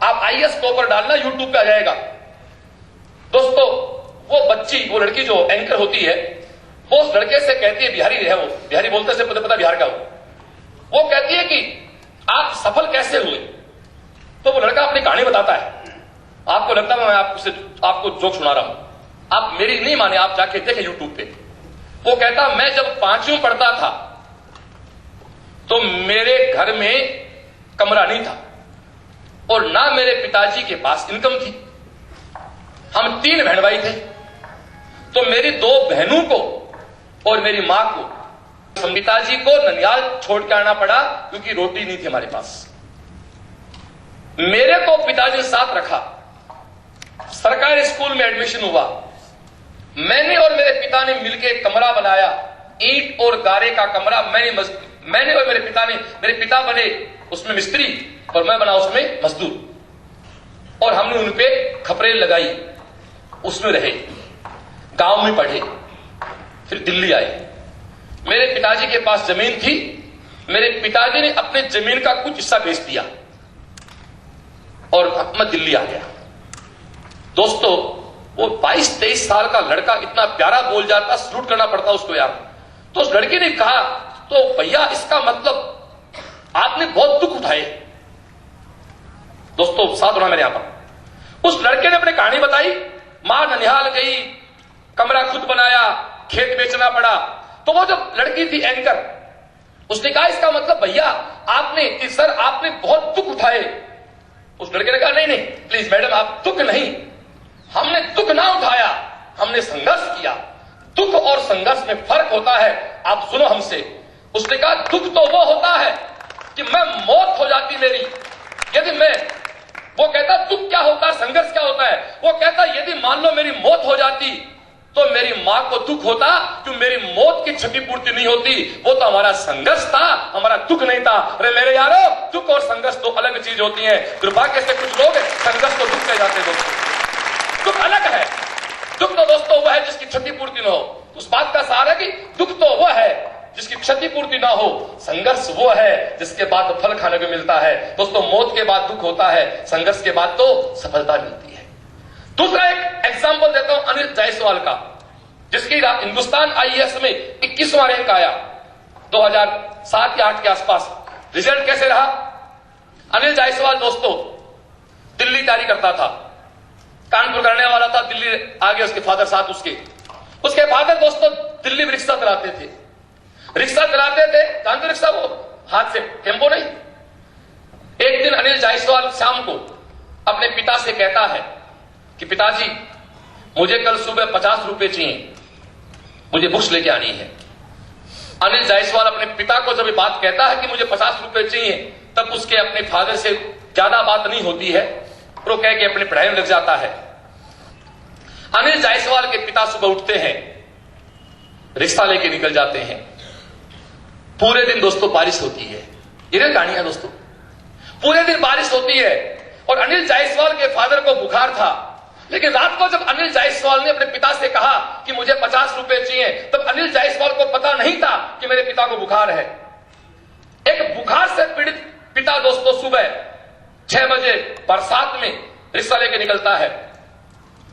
आप आईएएस टॉपर डालना, यूट्यूब पे आ जाएगा। दोस्तों वो बच्ची, वो लड़की जो एंकर होती है, वो उस लड़के से कहती है, बिहारी है वो, बिहारी बोलते से पता बिहार का वो कहती है कि आप सफल कैसे हुए? तो वो लड़का अपनी कहानी बताता है। आपको लगता है मैं आपको जोक सुना रहा हूं, आप मेरी नहीं माने, आप जाके देखें यूट्यूब पे। वो कहता, मैं जब 5वीं पढ़ता था तो मेरे घर में कमरा नहीं था और ना मेरे पिताजी के पास इनकम थी। हम 3 बहन भाई थे, तो मेरी 2 बहनों को और मेरी मां को, पिताजी को ननिहाल छोड़ के आना पड़ा क्योंकि रोटी नहीं थी हमारे पास। मेरे को पिताजी ने साथ रखा, सरकारी स्कूल में एडमिशन हुआ, मैंने और मेरे पिता ने मिलकर कमरा बनाया, ईंट और गारे का कमरा। मैंने और मेरे पिता बने उसमें मिस्त्री और मैं बना उसमें मजदूर, और हमने उन पे खपरेल लगाई, उसमें रहे, गांव में पढ़े, फिर दिल्ली आए। मेरे पिताजी के पास जमीन थी, मेरे पिताजी ने अपने जमीन का कुछ हिस्सा बेच दिया और मैं दिल्ली आ गया। दोस्तों वो 22-23 साल का लड़का इतना प्यारा बोल जाता, सलूट करना पड़ता उसको यार। तो उस लड़के ने कहा, तो भैया इसका मतलब आपने बहुत दुख उठाए। दोस्तों साथ होना मेरे यहां पर। उस लड़के ने अपनी कहानी बताई, मां ननिहाल गई, कमरा खुद बनाया, खेत बेचना पड़ा। तो वो जो लड़की थी एंकर, उसने कहा इसका मतलब भैया आपने कि सर आपने बहुत दुख उठाए। उस लड़के ने कहा नहीं नहीं प्लीज मैडम आप दुख नहीं, हमने दुख ना उठाया, हमने संघर्ष किया। दुख और संघर्ष में फर्क होता है, आप सुनो हमसे। उसने कहा दुख तो वो होता है कि मैं मौत हो जाती मेरी, यदि मैं, वो कहता दुख क्या होता है, संघर्ष क्या होता है। वो कहता यदि मान लो मेरी मौत हो जाती तो मेरी मां को दुख होता कि मेरी मौत की क्षतिपूर्ति नहीं होती, वो तो हमारा संघर्ष था, हमारा दुख नहीं था। अरे मेरे यारो, दुख और संघर्ष तो अलग चीज होती है। दुर्भाग्य से कुछ लोग संघर्ष को दुख कह जाते हैं। दोस्तों दुख अलग है, दुख तो दोस्तों वह है जिसकी क्षतिपूर्ति न हो। उस बात का सार है कि दुख तो वह है जिसकी क्षतिपूर्ति ना हो, संघर्ष वो है जिसके बाद फल खाने को मिलता है। दोस्तों मौत के बाद दुख होता है, संघर्ष के बाद तो सफलता मिलती है। दूसरा एक एग्जांपल देता हूं अनिल जायसवाल का, जिसकी हिंदुस्तान आईएएस में 21वां रैंक आया 2007 या 8 के आसपास। रिजल्ट कैसे रहा? अनिल जायसवाल दोस्तों दिल्ली तैयारी करता था, कानपुर करने वाला था, दिल्ली आगे उसके फादर साथ, उसके फादर दोस्तों दिल्ली में रिक्शा चलाते थे, जानते रिक्शा, वो हाथ से टेम्पो नहीं। एक दिन अनिल जायसवाल शाम को अपने पिता से कहता है कि पिताजी मुझे कल सुबह 50 रुपए चाहिए, मुझे बुक्स लेके आनी है। अनिल जायसवाल अपने पिता को जब ये बात कहता है कि मुझे 50 रुपए चाहिए, तब उसके अपने फादर से ज्यादा बात नहीं होती है, वो कह के अपनी पढ़ाई में लग जाता है। अनिल जायसवाल के पिता सुबह उठते हैं, रिक्शा लेके निकल जाते हैं। पूरे दिन दोस्तों बारिश होती है, ये कहानी है दोस्तों, पूरे दिन बारिश होती है और अनिल जायसवाल के फादर को बुखार था। लेकिन रात को जब अनिल जायसवाल ने अपने पिता से कहा कि मुझे 50 रुपए चाहिए, तब अनिल जायसवाल को पता नहीं था कि मेरे पिता को बुखार है। एक बुखार से पीड़ित पिता दोस्तों सुबह 6 बजे बरसात में रिक्शा लेके निकलता है।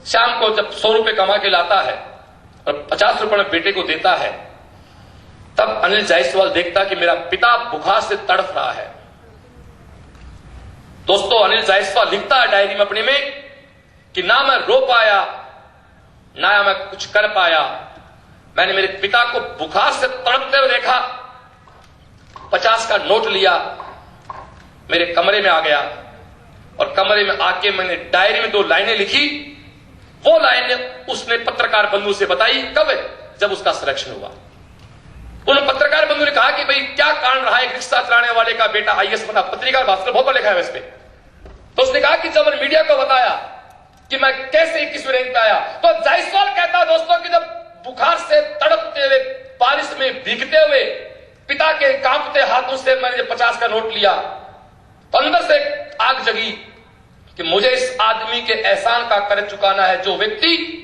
शाम को जब 100 रुपए कमा के लाता है, और 50 रुपए में बेटे को देता है, तब अनिल जायसवाल देखता कि मेरा पिता बुखार से तड़प रहा है। दोस्तों, अनिल जायसवाल लिखता है डायरी में अपनी में कि ना मैं रो पाया, ना मैं कुछ कर पाया, मैंने मेरे पिता को बुखार से तड़पते हुए देखा, 50 का नोट लिया, मेरे कमरे में आ गया और कमरे में आके मैंने डायरी में 2 लाइनें लिखी। वो लाइनें उसने पत्रकार बंधु से बताई। कब? जब उसका सिलेक्शन हुआ। उन पत्रकार बंधु ने कहा कि भाई क्या कारण रहा है रिक्शा चलाने वाले का बेटा आईएएस बना। पत्रिका भास्कर बहुत लिखा है इस पे। तो उसने कहा कि जब मैंने मीडिया को बताया कि मैं कैसे 21वीं रैंक पे आया, तो जायसवाल कहता दोस्तों कि जब बुखार से तड़पते हुए, बारिश में भीगते हुए पिता के कांपते हाथों से मैंने 50 का नोट लिया, तो अंदर से आग जगी कि मुझे इस आदमी के एहसान का कर्ज चुकाना है, जो व्यक्ति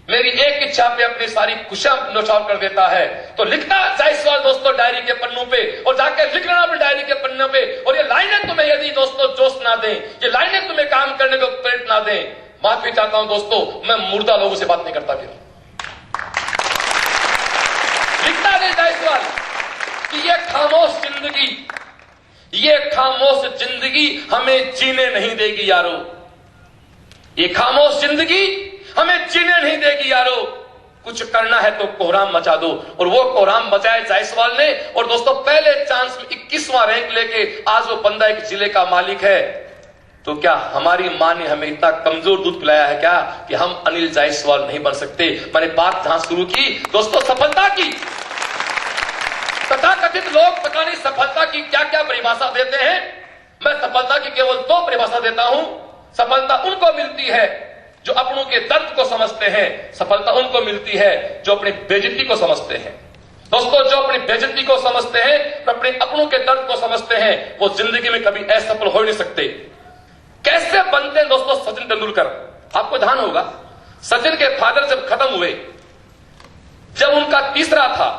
मेरी एक इच्छा पे अपनी सारी खुशियां न्यौछावर कर देता है। तो लिखता जायसवाल दोस्तों डायरी के पन्नों पे, और जाके लिख लेना अपनी डायरी के पन्नों पे। और ये लाइनें तुम्हें यदि दोस्तों जोश ना दें, ये लाइनें तुम्हें काम करने को प्रेरित ना दें, माफी चाहता हूं दोस्तों, मैं मुर्दा लोगों से बात नहीं करता। फिर लिखता है जायसवाल कि ये खामोश जिंदगी हमें जीने नहीं देगी यारो, ये खामोश जिंदगी हमें जीने नहीं देगी यारो, कुछ करना है तो कोहराम मचा दो। और वो कोहराम मचाए जायसवाल ने। और दोस्तों, पहले चांस में 21वां रैंक लेके आज वो बंदा एक जिले का मालिक है। तो क्या हमारी मां ने हमें इतना कमजोर दूध पिलाया है क्या कि हम अनिल जायसवाल नहीं बन सकते? मैंने बात जहां शुरू की दोस्तों सफलता की, तथाकथित लोग पता नहीं सफलता की क्या क्या परिभाषा देते हैं। मैं सफलता की केवल 2 परिभाषा देता हूं। सफलता उनको मिलती है जो अपनों के दर्द को समझते हैं, सफलता उनको मिलती है जो अपनी बेइज्जती को समझते हैं। दोस्तों, जो अपनी बेइज्जती को समझते हैं, अपने अपनों के दर्द को समझते हैं, वो जिंदगी में कभी असफल हो नहीं सकते। कैसे बनते हैं दोस्तों सचिन तेंदुलकर? आपको ध्यान होगा, सचिन के फादर जब खत्म हुए, जब उनका तीसरा था,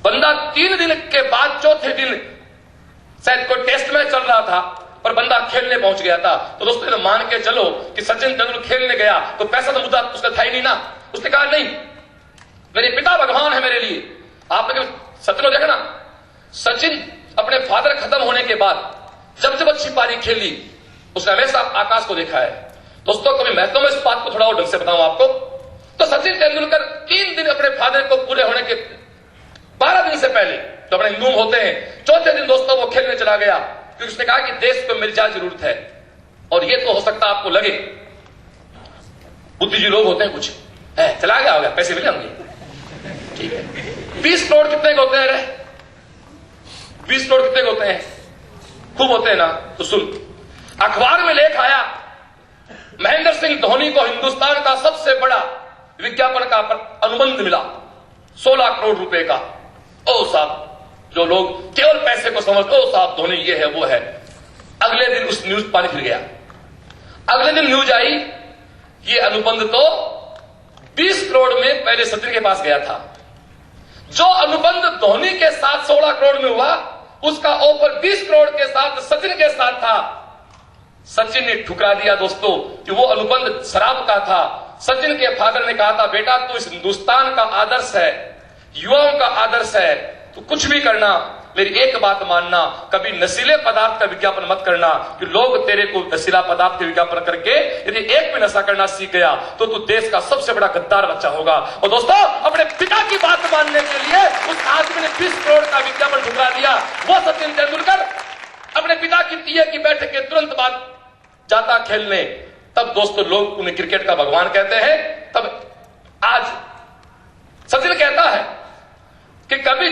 बंदा 3 दिन के बाद चौथे दिन शायद कोई टेस्ट मैच चल रहा था और बंदा खेलने पहुंच गया था। तो दोस्तों मान के चलो कि सचिन तेंदुलकर खेलने गया तो पैसा तो मुद्दा उसका था ही नहीं ना। उसने कहा नहीं, मेरे पिता भगवान है मेरे लिए। आपने सचिन को देखा ना, सचिन अपने फादर खत्म होने के बाद जब अच्छी पारी खेली, उसने हमेशा आकाश को देखा है। दोस्तों, कभी मैं तो इस बात को थोड़ा और ढंग से बताऊं आपको, तो सचिन तेंदुलकर 3 दिन अपने फादर को पूरे होने के 12 दिन से पहले, तो अपने हिंदू होते हैं, चौथे दिन दोस्तों वो खेलने चला गया, क्योंकि उसने कहा कि देश को मेरी ज्यादा जरूरत है। और ये तो हो सकता है आपको लगे बुद्धिजीवी लोग होते हैं कुछ, चला गया होगा, पैसे मिले होंगे, ठीक है। 20 करोड़ कितने के होते हैं रे? 20 करोड़ कितने के होते हैं? खूब होते हैं ना। तो सुन, अखबार में लेख आया, महेंद्र सिंह धोनी को हिंदुस्तान का सबसे बड़ा विज्ञापन का अनुबंध मिला 16 करोड़ रुपए का। ओ साहब, जो लोग केवल पैसे को समझते, ओ साहब धोनी ये है वो है। अगले दिन उस न्यूज पानी फिर गया। अगले दिन न्यूज आई, ये अनुबंध तो 20 करोड़ में पहले सचिन के पास गया था। जो अनुबंध धोनी के साथ 16 करोड़ में हुआ, उसका ऑफर 20 करोड़ के साथ सचिन के साथ था। सचिन ने ठुकरा दिया दोस्तों कि वो अनुबंध शराब का था। सचिन के फादर ने कहा था, बेटा तू इस हिंदुस्तान का आदर्श है, युवाओं का आदर्श है, तो कुछ भी करना, मेरी एक बात मानना, कभी नशीले पदार्थ का विज्ञापन मत करना, कि लोग तेरे को नशीला पदार्थ के विज्ञापन करके यदि एक भी नशा करना सीख गया तो तू देश का सबसे बड़ा गद्दार बच्चा होगा। और दोस्तों, अपने पिता की बात मानने के लिए उस आदमी ने 20 करोड़ का विज्ञापन ठुकरा दिया। वो सचिन तेंदुलकर अपने पिता की तीये की बैठक के तुरंत बाद जाता खेलने। तब दोस्तों लोग उन्हें क्रिकेट का भगवान कहते हैं। तब आज सचिन कहता है कि कभी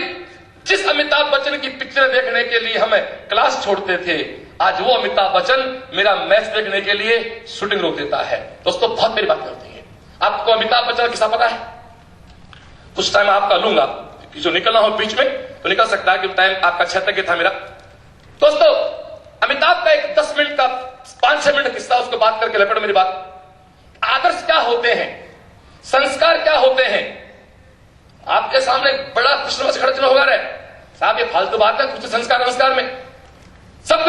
जिस अमिताभ बच्चन की पिक्चर देखने के लिए हमें क्लास छोड़ते थे, आज वो अमिताभ बच्चन मेरा मैच देखने के लिए शूटिंग रोक देता है। दोस्तों, बहुत मेरी बात होती है। आपको अमिताभ बच्चन किस्सा पता है? कुछ टाइम आपका लूंगा, जो निकलना हो बीच में तो निकल सकता है, कि टाइम आपका 6 तक था मेरा। दोस्तों, अमिताभ का एक 10 मिनट का 5-6 मिनट किस्सा, उसको बात करके लपेटो मेरी बात। आदर्श क्या होते हैं, संस्कार क्या होते हैं? आपके सामने बड़ा प्रश्न खड़ा होगा रे साहब, ये फालतू बात है, कुछ संस्कार में सब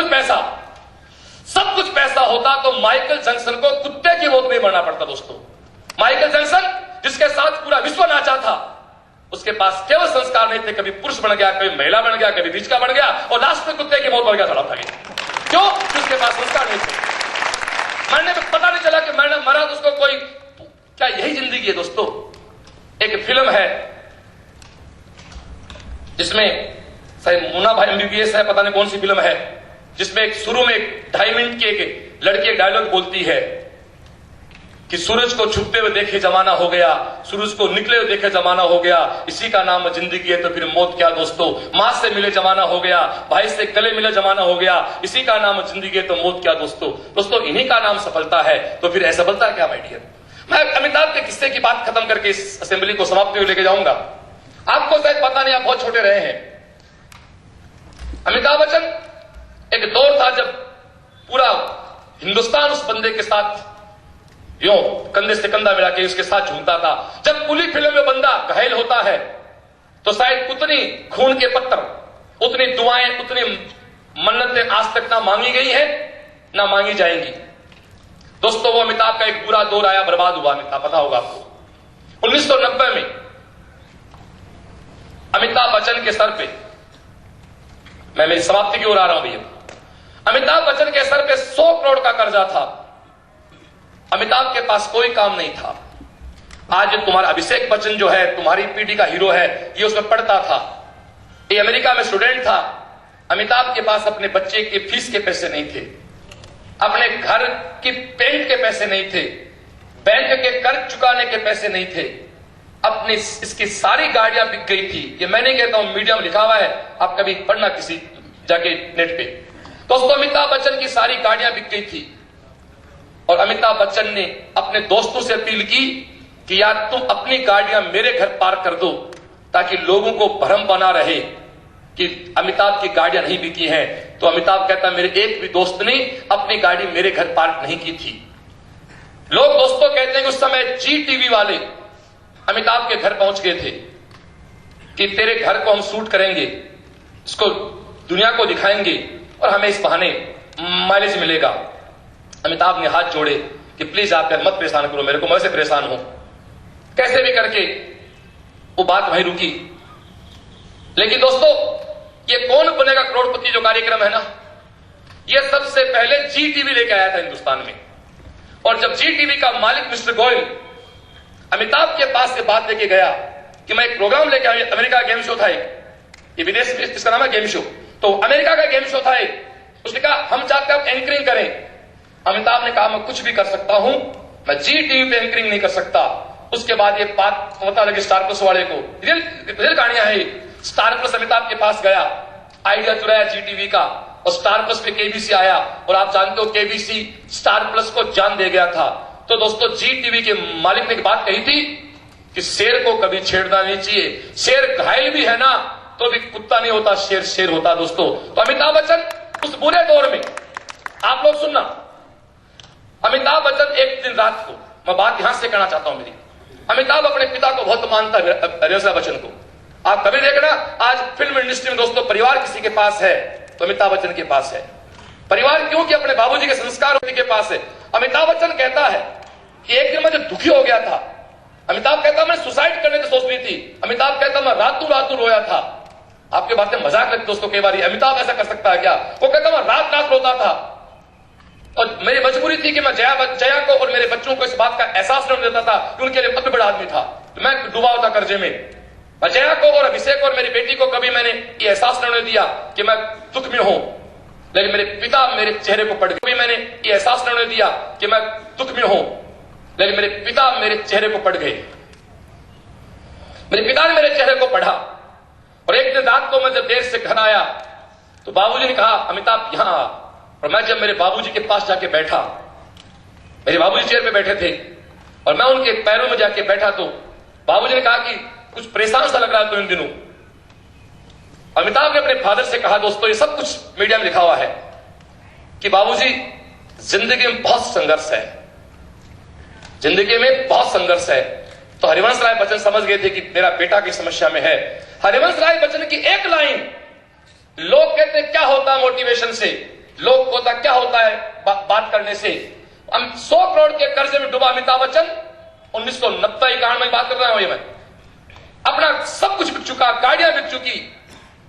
कुछ पैसा होता तो माइकल जैक्सन को कुत्ते की मौत नहीं मरना पड़ता। दोस्तों, माइकल जैक्सन जिसके जिसके साथ पूरा विश्व नाचा था, उसके पास केवल संस्कार नहीं थे, कभी पुरुष बन गया, कभी महिला बन गया, कभी बीच का बन गया और लास्ट में कुत्ते की मौत बन गया सड़क था। क्यों? उसके पास संस्कार नहीं थे। मरने में पता नहीं चला कि मरना मरा तो उसको कोई, क्या यही जिंदगी है दोस्तों? एक फिल्म है जिसमें शायद मुन्ना भाई MBBS है, पता नहीं कौन सी फिल्म है, जिसमें एक शुरू में 2.5 मिनट की एक लड़की एक डायलॉग बोलती है कि सूरज को छुपते हुए देखे जमाना हो गया, सूरज को निकले हुए देखे जमाना हो गया, इसी का नाम जिंदगी है तो फिर मौत क्या दोस्तों? मां से मिले जमाना हो गया, भाई से गले मिले जमाना हो गया, इसी का नाम जिंदगी है तो मौत क्या दोस्तों? दोस्तों इन्हीं का नाम सफलता है, तो फिर असफलता क्या माय डियर? मैं अमिताभ के किस्से की बात खत्म करके इस असेंबली को समाप्ति में लेके जाऊंगा। आपको शायद पता नहीं, आप बहुत छोटे रहे हैं। अमिताभ बच्चन, एक दौर था जब पूरा हिंदुस्तान उस बंदे के साथ यूं कंधे से कंधा मिला के उसके साथ झूमता था। जब पूरी फिल्म में बंदा घायल होता है तो शायद उतनी खून के पत्थर, उतनी दुआएं, उतनी मन्नतें आज तक ना मांगी गई है ना मांगी जाएंगी। दोस्तों वो अमिताभ का एक बुरा दौर आया, बर्बाद हुआ अमिताभ, पता होगा आपको। 1990 में अमिताभ बच्चन के सर पे, मैं मेरी समाप्ति की ओर आ रहा हूं भैया, अमिताभ बच्चन के सर पे 100 करोड़ का कर्जा था। अमिताभ के पास कोई काम नहीं था। आज तुम्हारा अभिषेक बच्चन जो है, तुम्हारी पीढ़ी का हीरो है, ये उसमें पढ़ता था, ये अमेरिका में स्टूडेंट था। अमिताभ के पास अपने बच्चे के फीस के पैसे नहीं थे, अपने घर की पेंट के पैसे नहीं थे, बैंक के कर्ज चुकाने के पैसे नहीं थे, अपनी इसकी सारी गाड़ियां बिक गई थी। ये मैंने कहता हूं, मीडिया में लिखा हुआ है, आप कभी पढ़ना किसी जाके नेट पे। दोस्तों अमिताभ बच्चन की सारी गाड़ियां बिक गई थी और अमिताभ बच्चन ने अपने दोस्तों से अपील की कि यार तुम अपनी गाड़ियां मेरे घर पार्क कर दो, ताकि लोगों को भ्रम बना रहे कि अमिताभ की गाड़ियां नहीं बिकी हैं। तो अमिताभ कहता मेरे एक भी दोस्त ने अपनी गाड़ी मेरे घर पार्क नहीं की थी। लोग दोस्तों कहते हैं कि उस समय GTV वाले अमिताभ के घर पहुंच गए थे कि तेरे घर को हम शूट करेंगे, इसको दुनिया को दिखाएंगे और हमें इस बहाने माइलेज मिलेगा। अमिताभ ने हाथ जोड़े कि प्लीज आप मत परेशान करो मेरे को, मैं से परेशान हूं। कैसे भी करके वो बात वहीं रुकी। लेकिन दोस्तों ये कौन बनेगा करोड़पति जो कार्यक्रम है ना, ये सबसे पहले GTV लेके आया था हिंदुस्तान में। और जब GTV का मालिक मिस्टर गोयल अमिताभ के पास से बात लेके गया कि मैं एक प्रोग्राम लेके आया, अमेरिका का गेम शो था एक, ये विदेश में इसका नाम है गेम शो, तो अमेरिका का गेम शो था एक, उसने कहा हम चाहते हैं आप एंकरिंग करें। अमिताभ ने कहा मैं कुछ भी कर सकता हूं, मैं GTV पे एंकरिंग नहीं कर सकता। उसके बाद ये बात पता लगी स्टार प्लस वाले को, रियल कहानियां है। स्टार प्लस अमिताभ के पास गया, आइडिया चुराया GTV का, और स्टार प्लस पे KBC आया, और आप जानते हो KBC स्टार प्लस को जान दे गया था। तो दोस्तों GTV के मालिक ने एक बात कही थी कि शेर को कभी छेड़ना नहीं चाहिए, शेर घायल भी है ना तो भी कुत्ता नहीं होता, शेर शेर होता। दोस्तों तो अमिताभ बच्चन उस बुरे दौर में, आप लोग सुनना, अमिताभ बच्चन एक दिन रात को, मैं बात यहां से कहना चाहता हूं मेरी, अमिताभ अपने पिता को बहुत मानता है, अमिताभ बच्चन को। आप कभी देखना आज फिल्म इंडस्ट्री में दोस्तों परिवार किसी के पास है तो अमिताभ बच्चन के पास है। परिवार क्यों? कि अपने बाबूजी के संस्कार के पास है। अमिताभ बच्चन कहता है कि एक दिन मैं जब दुखी हो गया था, अमिताभ कहता मैं सुसाइड करने की सोच रही थी, अमिताभ कहता मैं रातों रोया था। आपके बातें मजाक लगती दोस्तों कई बार, अमिताभ ऐसा कर सकता है क्या? वो कहता मैं रात रोता था और मेरी मजबूरी थी कि मैं जया को और मेरे बच्चों को इस बात का एहसास नहीं देता था कि उनके लिए बहुत बड़ा आदमी था, तो मैं डूबा होता कर्जे में। जया को और अभिषेक और मेरी बेटी को कभी मैंने ये एहसास नहीं दिया कि मैं दुख में हूं, लेकिन मेरे पिता मेरे चेहरे को पढ़ गए। कभी मैंने ये एहसास नहीं दिया कि मैं दुख में हूं, लेकिन मेरे पिता मेरे चेहरे को पढ़ गए। मेरे पिता ने मेरे चेहरे को पढ़ा। और एक दिन रात को मैं जब देर से घर आया तो बाबूजी ने कहा अमिताभ यहां आ। और मैं जब मेरे बाबूजी के पास जाके बैठा, मेरे बाबूजी चेयर पे बैठे थे और मैं उनके पैरों में जाके बैठा, तो बाबूजी ने कहा कि कुछ परेशान सा लग रहा है तो इन दिनों। अमिताभ ने अपने फादर से कहा, दोस्तों ये सब कुछ मीडिया में लिखा हुआ है कि बाबूजी जिंदगी में बहुत संघर्ष है, जिंदगी में बहुत संघर्ष है। तो हरिवंश राय बच्चन समझ गए थे कि मेरा बेटा की समस्या में है। हरिवंश राय बच्चन की एक लाइन, लोग कहते हैं क्या होता है मोटिवेशन से, लोग होता क्या होता है बात करने से। हम 100 करोड़ के कर्जे में डूबा अमिताभ बच्चन, 1990-91 में बात कर रहा हूं ये मैं। अपना सब कुछ बिक चुका, गाड़ियां बिक चुकी,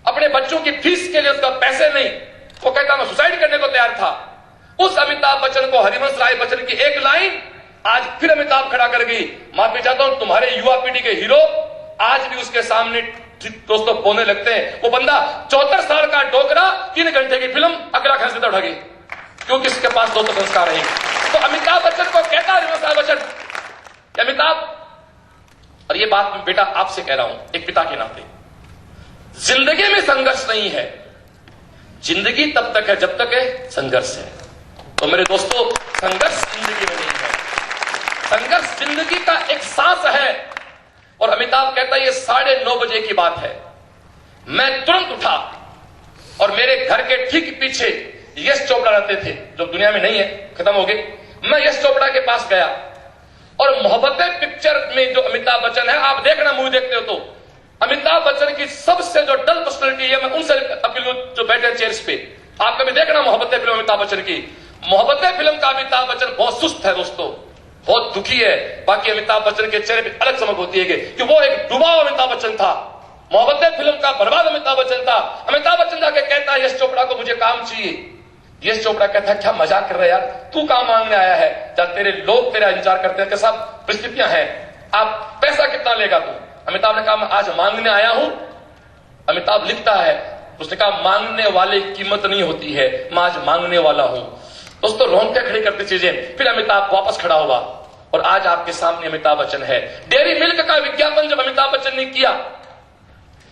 अपने बच्चों की फीस के लिए उसका पैसे नहीं, वो कहता मैं सुसाइड करने को तैयार था। उस अमिताभ बच्चन को हरिवंश राय बच्चन की एक लाइन आज फिर अमिताभ खड़ा कर गई। माफी चाहता हूं, तुम्हारे युवा पीढ़ी के हीरो आज भी उसके सामने दोस्तों बोने लगते हैं। वो बंदा 74 साल का डोकरा 3 घंटे की फिल्म अगला घर से उठा गई, क्योंकि इसके पास दोस्तों संस्कार है। तो अमिताभ बच्चन को कहता है हरिवंश राय बच्चन, अमिताभ, और ये बात मैं बेटा आपसे कह रहा हूं एक पिता के नाते, जिंदगी में संघर्ष नहीं है, जिंदगी तब तक है जब तक है संघर्ष है। तो मेरे दोस्तों, संघर्ष जिंदगी में नहीं है, संघर्ष जिंदगी का एक सांस है। और अमिताभ कहता है ये 9:30 बजे की बात है, मैं तुरंत उठा और मेरे घर के ठीक पीछे यश चोपड़ा रहते थे, जो दुनिया में नहीं है, खत्म हो गए। मैं यश चोपड़ा के पास गया और मोहब्बतें पिक्चर में जो अमिताभ बच्चन है, आप देखना मूवी देखते हो तो अमिताभ बच्चन की सबसे जो डल पर्सनैलिटी है, मैं उनसे अपील जो बैठे चेयर्स पे, आप कभी देखना मोहब्बतें फिल्म अमिताभ बच्चन की। मोहब्बतें फिल्म का अमिताभ बच्चन बहुत सुस्त है दोस्तों, बहुत दुखी है। बाकी अमिताभ बच्चन के चेहरे पे अलग चमक होती है कि वो एक डुबाव अमिताभ बच्चन था। मोहब्बतें फिल्म का बर्बाद अमिताभ बच्चन था। अमिताभ बच्चन जाके कहता है यश चोपड़ा को मुझे काम चाहिए। यश चोपड़ा कहता है क्या मजाक कर रहे यार, तू काम मांगने आया है, जब तेरे लोग तेरा इंतजार करते हैं कि सब परिस्थितियां हैं, आप पैसा कितना लेगा तू? अमिताभ ने कहा मैं आज मांगने आया हूं। अमिताभ लिखता है, उसने कहा मांगने वाले की कीमत नहीं होती है, मैं आज मांगने वाला हूं। दोस्तों रोंगटे खड़ी करती चीजें। फिर अमिताभ वापस खड़ा हुआ और आज आपके सामने अमिताभ बच्चन है। डेयरी मिल्क का विज्ञापन जब अमिताभ बच्चन ने किया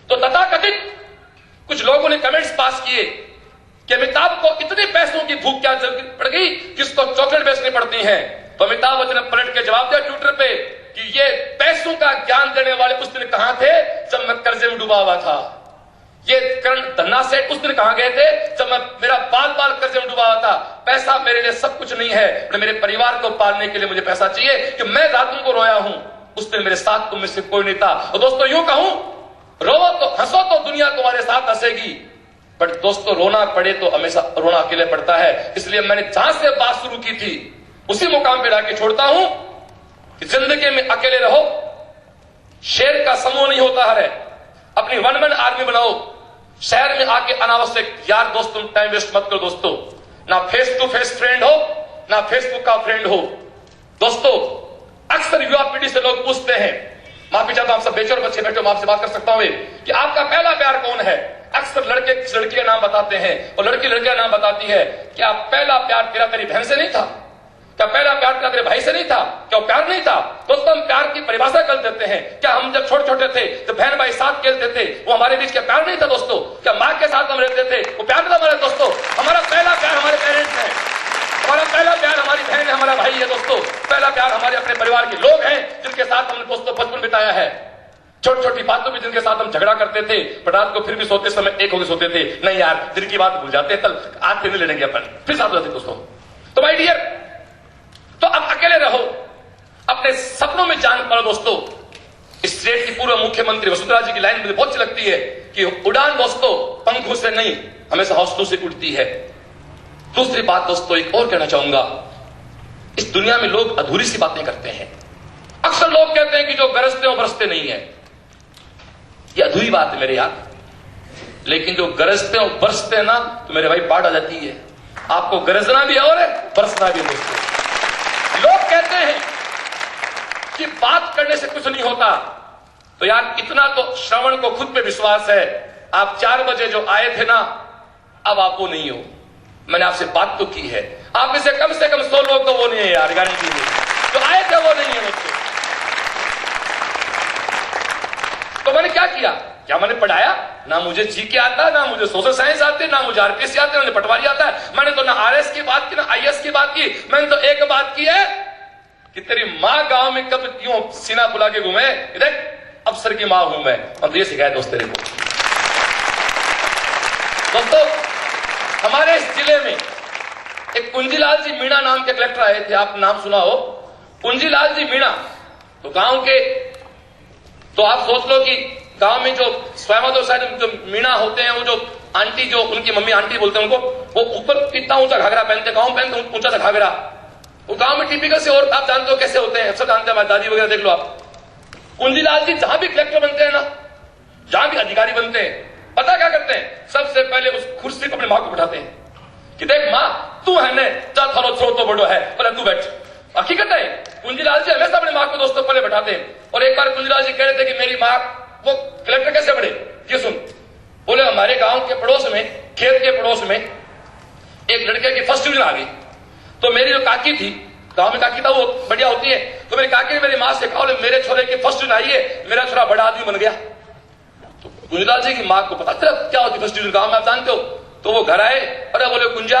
तो तथाकथित कुछ लोगों ने कमेंट्स पास किए कि अमिताभ को इतने पैसों की भूख क्या पड़ गई जिसको चॉकलेट बेचनी पड़ती है। तो अमिताभ बच्चन ने पलट के जवाब दिया ट्विटर पे कि ये पैसों का ज्ञान देने वाले उस दिन कहां थे जब मैं कर्जे में डूबा हुआ था। ये करण धन्ना सेठ उस दिन कहां गए थे जब मैं मेरा बाल बाल कर्जे में डूबा हुआ था। पैसा मेरे लिए सब कुछ नहीं है, मेरे परिवार को पालने के लिए मुझे पैसा चाहिए कि मैं रातों को रोया हूं। उस दिन मेरे साथ तुम में से कोई नहीं था। और दोस्तों यूं कहूं, रोवो तो हंसो तो दुनिया तुम्हारे साथ हंसेगी, बट दोस्तों रोना पड़े तो हमेशा रोना अकेले पड़ता है। इसलिए मैंने जहां से बात शुरू की थी उसी मुकाम पे लाके छोड़ता हूं कि जिंदगी में अकेले रहो, शेर का समूह नहीं होता है, अपनी वन मैन आर्मी बनाओ। शहर में आके अनावश्यक यार दोस्त तुम टाइम वेस्ट मत करो दोस्तों। ना फेस टू फेस फ्रेंड हो, ना फेसबुक का फ्रेंड हो। दोस्तों अक्सर युवा पीढ़ी से लोग पूछते हैं, माफी चाहता हूं आप सब बेचैन बच्चे बैठे हो, मैं आपसे बात कर सकता हूं कि आपका पहला प्यार कौन है। अक्सर लड़के किस लड़की का नाम बताते हैं और लड़की लड़कियां नाम बताती है। क्या पहला प्यार तेरा तेरी बहन से नहीं था? क्या पहला प्यार तेरा तेरे भाई से नहीं था? क्या वो प्यार नहीं था? दोस्तों हम प्यार की परिभाषा कर देते हैं। क्या हम जब छोटे छोटे थे तो बहन भाई साथ खेलते थे, वो हमारे बीच क्या प्यार नहीं था दोस्तों? क्या माँ के साथ हम रहते थे, वो प्यार था हमारे दोस्तों? हमारा पहला प्यार हमारे पेरेंट्स है, हमारा पहला प्यार हमारी बहन है, हमारा भाई है दोस्तों। पहला प्यार हमारे अपने परिवार के लोग हैं जिनके साथ हमने दोस्तों बचपन बिताया है। छोटी छोटी बातों में जिनके साथ हम झगड़ा करते थे, पर रात को फिर भी सोते समय एक होकर सोते थे। नहीं यार दिन की बात भूल जाते, कल आज फिर लड़ेंगे अपन, फिर साथ होते दोस्तों। तो माय डियर, तो अब अकेले रहो, अपने सपनों में जान पड़ो दोस्तों। इस स्टेट की पूर्व मुख्यमंत्री वसुंधरा जी की लाइन मुझे बहुत अच्छी लगती है कि उड़ान दोस्तों पंखों से नहीं हमेशा हौसलों से उड़ती है। दूसरी बात दोस्तों एक और कहना चाहूंगा, इस दुनिया में लोग अधूरी सी बातें करते हैं। अक्सर लोग कहते हैं कि जो गरजते हो बरसते नहीं है, ये अधूरी बात है मेरे यार। लेकिन जो गरजते हो बरसते ना तो मेरे भाई बाढ़ आ जाती है। आपको गरजना भी है और बरसना भी है दोस्तों। लोग कहते हैं कि बात करने से कुछ नहीं होता, तो यार इतना तो श्रवण को खुद पे विश्वास है। आप 4 बजे जो आए थे ना, अब आप वो नहीं हो। मैंने आपसे बात तो की है, आप में से कम 100 लोग तो वो नहीं है यार, गारंटी नहीं। जो आए थे वो नहीं है दोस्तों। तो मैंने क्या किया? क्या मैंने पढ़ाया? ना मुझे जीके आता, ना मुझे सोशल साइंस आते, ना मुझे आरपीएससी आते, ना मुझे पटवारी आता है। मैंने तो ना आरएस की बात की, ना आईएएस की बात की। मैंने तो एक बात की है कि तेरी माँ गांव में कब क्यों सीना फुला के घूमे, देख अफसर की माँ हूं मैं। और तो ये सिखाया दोस्त तेरे को। दोस्तों हमारे इस जिले में एक कुंजीलाल जी मीणा नाम के कलेक्टर आए थे, आप नाम सुना हो, कुंजीलाल जी मीणा। तो गांव के, तो आप सोच लो कि गांव में जो स्वयं साइड जो मीणा होते हैं, वो जो आंटी, जो उनकी मम्मी आंटी बोलते हैं उनको, वो ऊपर इतना ऊंचा घाघरा पहनते, गांव पहनते ऊंचा सा घाघरा। वो गांव में टिपिकल से और आप जानते हो कैसे होते हैं, सब जानते हैं, हमारी दादी वगैरह देख लो आप। कुंजीलाल जी जहां भी कलेक्टर बनते हैं ना, जहां भी अधिकारी बनते हैं, पता क्या करते हैं, सबसे पहले उस कुर्सी को अपनी मां को बैठाते हैं कि देख मां तू है ने जा थारो छोरो तो बड़ो है, पहले तू बैठ। हकीकत है, कुंजीलाल जी हमेशा अपनी मां को दोस्तों पहले बैठाते हैं। और एक बार कुंजीलाल जी कह रहे थे कि मेरी मां वो कलेक्टर कैसे बने, ये सुन। बोले हमारे गांव के पड़ोस में, खेत के पड़ोस में एक लड़के की फर्स्ट डिवीजन आ गई, तो मेरी जो काकी थी, गांव में काकी था वो बढ़िया होती है, तो मेरी काकी ने मेरी मां से कहा मेरे छोरे की फर्स्ट डिवीजन आई है, मेरा छोरा बड़ा आदमी बन गया। तो कुंजीलाल जी की मां को पता चला क्या होती फर्स्ट डिवीजन, गांव में आप जानते हो। तो वो घर आए, अरे बोले कुंजा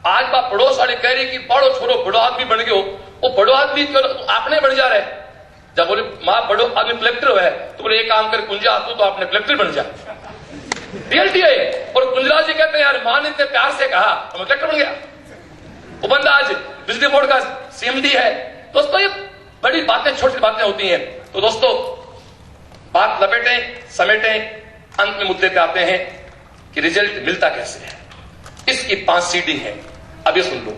आज बात पड़ोस वाले कह रही कि बड़ो छोरो बड़ो आदमी बन गयो, वो बड़ो आदमी आपने बढ़ जा रहे। जब बोले मां बड़ो आदमी कलेक्टर है, तो बोले एक काम कर कुंजा तू तो आपने कलेक्टर बन जा, रियलिटी है। और कुंजलाल जी कहते हैं यार मां ने इतने प्यार से कहा तो मैं कलेक्टर बन गया। वो बंदा आज बिजली बोर्ड का सीएमडी है। दोस्तों ये बड़ी बातें, छोटी बातें होती हैं। तो दोस्तों बात लपेटें, समेटें, अंत में मुद्दे पे आते हैं कि रिजल्ट मिलता कैसे है। इसकी 5 सीडी है, अब ये सुन लो।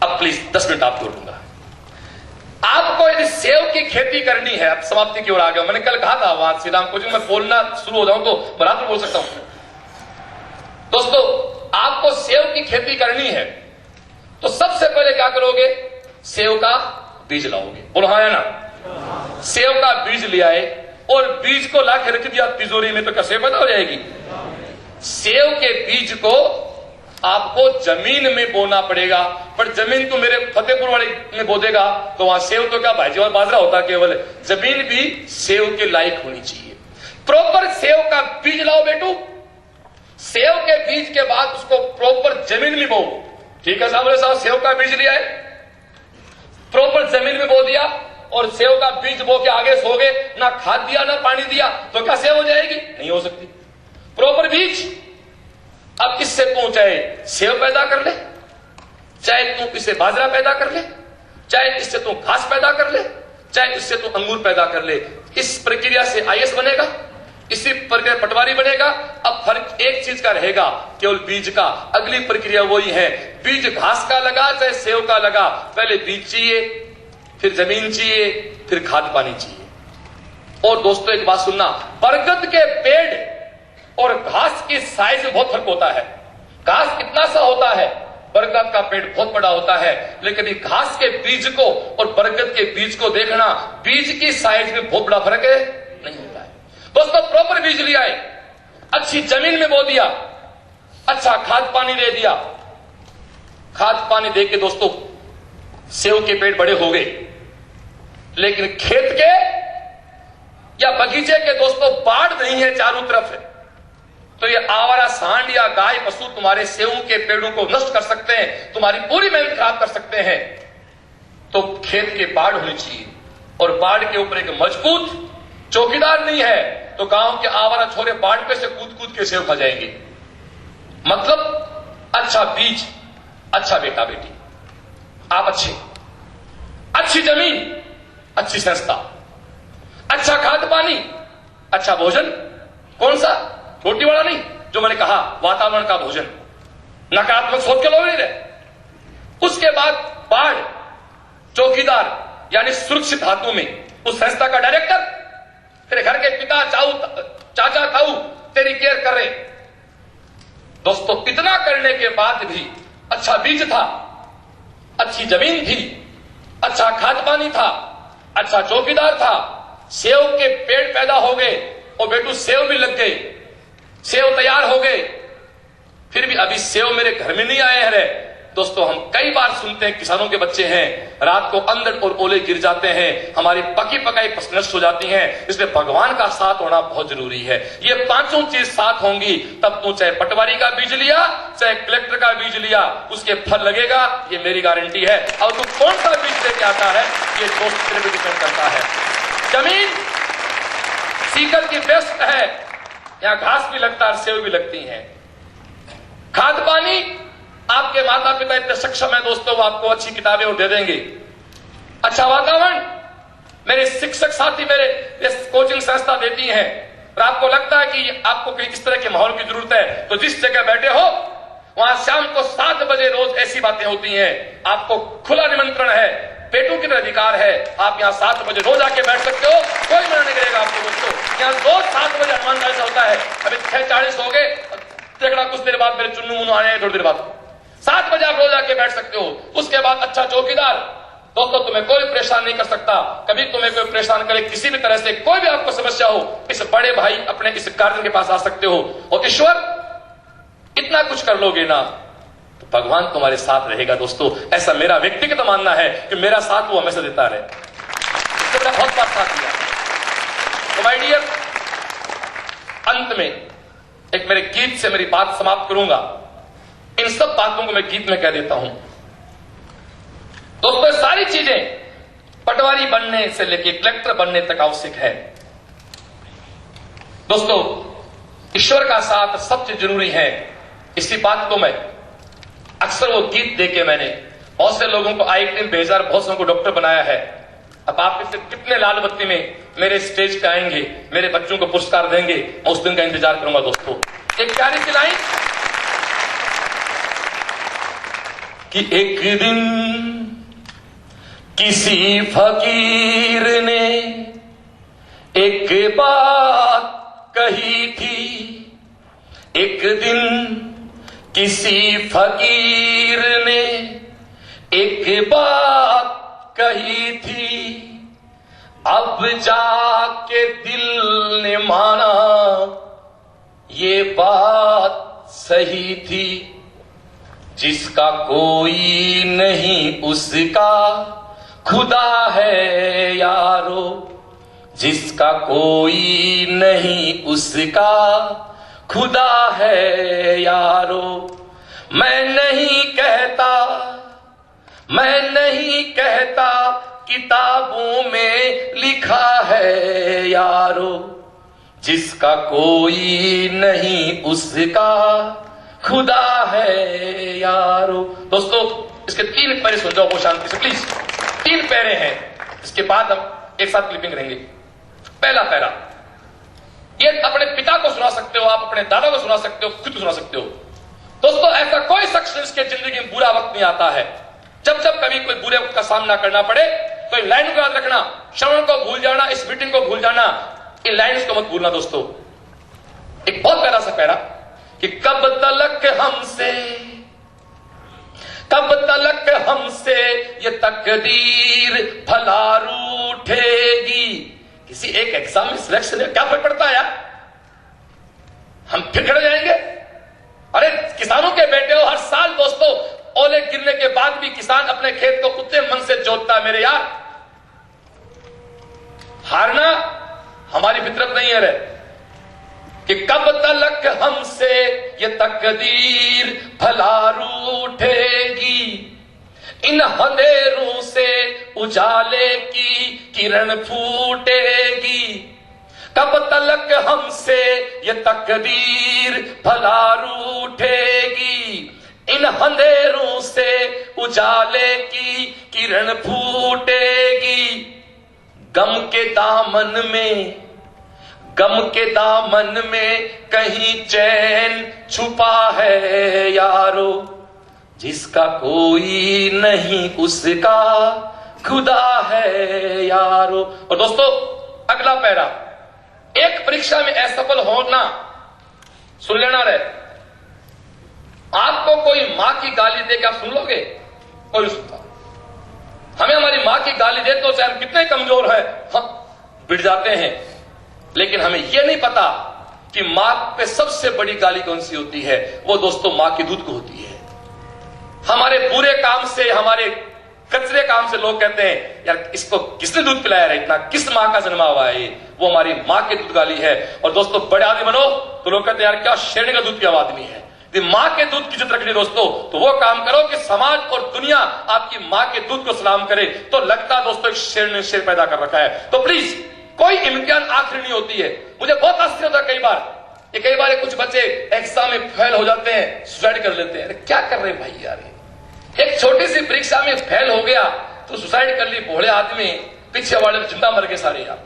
अब प्लीज 10 मिनट आपको लूंगा। आपको यदि सेव की खेती करनी है, अब समाप्ति की ओर आ गया, मैंने कल कहा था वहां श्रीराम कोचिंग में बोलना शुरू हो जाऊं तो बराबर बोल सकता हूं। दोस्तों आपको सेव की खेती करनी है तो सबसे पहले क्या करोगे, सेव का बीज लाओगे। बोलो हाँ है ना, सेव का बीज ले आए और बीज को लाके रख दिया तिजोरी में, तो क्या सेव पैदा हो जाएगी। सेव के बीज को आपको जमीन में बोना पड़ेगा, पर जमीन तो मेरे फतेहपुर वाले में बो देगा तो वहां सेव तो क्या भाजी और बाजरा होता केवल, जमीन भी सेव के लायक होनी चाहिए। प्रॉपर सेव का बीज लाओ बेटू, सेव के बीज के बाद उसको प्रॉपर जमीन में बो। ठीक है साहब, सेव का बीज लिया है, प्रॉपर जमीन में बो दिया और सेव का बीज बो के आगे सो गए, ना खाद दिया ना पानी दिया, तो क्या सेव हो जाएगी, नहीं हो सकती। प्रॉपर बीज। अब इससे तू चाहे सेव पैदा कर ले, चाहे तू इससे बाजरा पैदा कर ले, चाहे इससे तू घास पैदा कर ले, चाहे इससे तू अंगूर पैदा कर ले। इस प्रक्रिया से आईएएस बनेगा, इसी प्रक्रिया पटवारी बनेगा। अब फर्क एक चीज का रहेगा, केवल बीज का। अगली प्रक्रिया वही है, बीज घास का लगा चाहे सेव का लगा, पहले बीज चाहिए, फिर जमीन चाहिए, फिर खाद पानी चाहिए। और दोस्तों एक बात सुनना, बरगद के पेड़ और घास की साइज में बहुत फर्क होता है। घास कितना सा होता है, बरगद का पेड़ बहुत बड़ा होता है, लेकिन घास के बीज को और बरगद के बीज को देखना, बीज की साइज में बहुत बड़ा फर्क है नहीं होता है। दोस्तों प्रॉपर बीज लिया है, अच्छी जमीन में बो दिया, अच्छा खाद पानी दे दिया। खाद पानी दे के दोस्तों सेव के पेड़ बड़े हो गए, लेकिन खेत के या बगीचे के दोस्तों बाढ़ नहीं है चारों तरफ है, तो ये आवारा सांड या गाय पशु तुम्हारे सेव के पेड़ों को नष्ट कर सकते हैं, तुम्हारी पूरी मेहनत खराब कर सकते हैं। तो खेत के बाढ़ होनी चाहिए, और बाढ़ के ऊपर एक मजबूत चौकीदार नहीं है तो गांव के आवारा छोरे बाढ़ पे से कूद कूद के सेव खा जाएंगे। मतलब अच्छा बीज, अच्छा बेटा बेटी, आप अच्छी जमीन, अच्छी संस्था, अच्छा खाद पानी, अच्छा भोजन। कौन सा, रोटी वाला नहीं, जो मैंने कहा वातावरण का भोजन, नकारात्मक सोच के लोग नहीं रहे। उसके बाद बाढ़, चौकीदार यानी सुरक्षित हाथों में उस संस्था का डायरेक्टर, तेरे घर के पिता चाचा ताऊ तेरी केयर कर रहे। दोस्तों इतना करने के बाद भी अच्छा बीज था, अच्छी जमीन थी, अच्छा खाद पानी था, अच्छा चौकीदार था, सेव के पेड़ पैदा हो गए और बेटू सेव भी लग गए, सेव तैयार हो गए, फिर भी अभी सेव मेरे घर में नहीं आए हैं। दोस्तों हम कई बार सुनते हैं किसानों के बच्चे हैं, रात को अंधड़ और ओले गिर जाते हैं, हमारी पकी पकाई फसल नष्ट हो जाती हैं। इसलिए भगवान का साथ होना बहुत जरूरी है। ये पांचों चीज साथ होंगी तब तू चाहे पटवारी का बीज लिया, चाहे कलेक्टर का बीज लिया, उसके फल लगेगा, ये मेरी गारंटी है। और तू कौन सा बीज लेके आता है ये दोस्त तेरे पे डिपेंड करता है। जमीन सीकर की बेस्ट है, यहां घास भी लगता है, सेव भी लगती है। खाद पानी, आपके माता पिता इतने सक्षम है दोस्तों, वो आपको अच्छी किताबें और दे देंगे। अच्छा वातावरण, मेरे शिक्षक साथी मेरे कोचिंग संस्था देती हैं, और आपको लगता है कि आपको किस तरह के माहौल की जरूरत है, तो जिस जगह बैठे हो वहां शाम को 7 बजे रोज ऐसी बातें होती हैं। आपको खुला निमंत्रण है, पेटों की तरह अधिकार है। आप यहाँ 7 बजे रोज आके बैठ सकते हो, कोई मना नहीं करेगा आपको दोस्तों। यहाँ रोज 7 बजे हनुमान चालीसा होता है। अभी 6:40 हो गए, देखना कुछ देर बाद मेरे चुन्नू मुन्नू आने हैं, थोड़ी देर बाद 7 बजे आप रोज आके बैठ सकते हो। उसके बाद अच्छा चौकीदार दोस्तों, तुम्हें कोई परेशान नहीं कर सकता। कभी तुम्हें कोई परेशान करे किसी भी तरह से, कोई भी आपको समस्या हो, इस बड़े भाई अपने इस गार्जियन के पास आ सकते हो। और ईश्वर इतना कुछ कर लोगे ना तो भगवान तुम्हारे साथ रहेगा दोस्तों। ऐसा मेरा व्यक्तिगत मानना है कि मेरा साथ वो हमेशा देता रहे। इसने मेरा बहुत बात साथ दिया। तो माय डियर, अंत में एक मेरे गीत से मेरी बात समाप्त करूंगा। इन सब बातों को मैं गीत में कह देता हूं दोस्तों। सारी चीजें पटवारी बनने से लेकर कलेक्टर बनने तक आवश्यक है दोस्तों। ईश्वर का साथ सबसे जरूरी है। इसी बात को मैं अक्सर वो गीत देके मैंने बहुत से लोगों को IIT में भेजा, बहुत से को डॉक्टर बनाया है। अब आप इससे कितने लाल बत्ती में मेरे स्टेज पे आएंगे, मेरे बच्चों को पुरस्कार देंगे, मैं उस दिन का इंतजार करूंगा दोस्तों। एक प्यारी सी लाइन कि एक दिन किसी फकीर ने एक बात कही थी। एक दिन किसी फकीर ने एक बात कही थी। अब जाके दिल ने माना ये बात सही थी। जिसका कोई नहीं उसका खुदा है यारो। जिसका कोई नहीं उसका खुदा है यारो। मैं नहीं कहता किताबों में लिखा है यारो। जिसका कोई नहीं उसका खुदा है यारो। दोस्तों इसके 3 पैरे सुन जाओ वो शांति से प्लीज। 3 पैरे हैं, इसके बाद हम एक साथ क्लिपिंग करेंगे। पहला पैरा ये अपने पिता को सुना सकते हो, आप अपने दादा को सुना सकते हो, खुद को सुना सकते हो। दोस्तों ऐसा कोई शख्स जिसके जिंदगी में बुरा वक्त नहीं आता है। जब जब कभी कोई बुरे वक्त का सामना करना पड़े तो इन लाइन को याद रखना। श्रवण को भूल जाना, इस मीटिंग को भूल जाना, इन लाइन्स को मत भूलना दोस्तों। एक बहुत प्यारा सा पैरा कि कब तलक हमसे ये तकदीर भला रूठेगी। किसी एक एग्जाम में सिलेक्शन में क्या फर्क पड़ता है यार, हम फिर खड़े जाएंगे। अरे किसानों के बेटे हो, हर साल दोस्तों ओले गिरने के बाद भी किसान अपने खेत को उतने मन से जोतता है मेरे यार। हारना हमारी फितरत नहीं है रे। कि कब तलक हमसे ये तकदीर भला रूठेगी। इन अंधेरों से उजाले की किरण फूटेगी। कब तलक हमसे ये तकदीर भला रूठेगी। इन अंधेरों से उजाले की किरण फूटेगी। गम के दामन में कहीं चैन छुपा है यारो। जिसका कोई नहीं उसका खुदा है यारो। और दोस्तों अगला पैरा, एक परीक्षा में असफल होना, सुन लेना रे। आपको कोई मां की गाली दे के आप सुन लोगे? कोई सुनता। हमें हमारी मां की गाली दे तो चाहे हम कितने कमजोर हैं हम बिड़ जाते हैं। लेकिन हमें यह नहीं पता कि मां पे सबसे बड़ी गाली कौन सी होती है। वो दोस्तों मां की दूध को होती है। हमारे बुरे काम से, हमारे कचरे काम से लोग कहते हैं यार इसको किसने दूध पिलाया है, इतना किस मां का जन्मा हुआ है। वो हमारी मां की दूध गाली है। और दोस्तों बड़े आदमी बनो तो लोग कहते हैं यार क्या शेरनी का दूध पिया हुआ आदमी है। मां के दूध की इज्जत रखनी दोस्तों तो वो काम करो कि समाज और दुनिया आपकी मां के दूध को सलाम करे। तो लगता दोस्तों एक शेर ने शेर पैदा कर रखा है। तो प्लीज कोई इम्तिहान आखिरी नहीं होती है। मुझे बहुत आश्चर्य होता है कई बार कुछ बच्चे एग्जाम में फेल हो जाते हैं, सुसाइड कर लेते हैं। अरे क्या कर रहे भाई यार, एक छोटी सी परीक्षा में फेल हो गया तो सुसाइड कर ली। भोले आदमी पीछे वाले जिंदा मर गए सारे यार।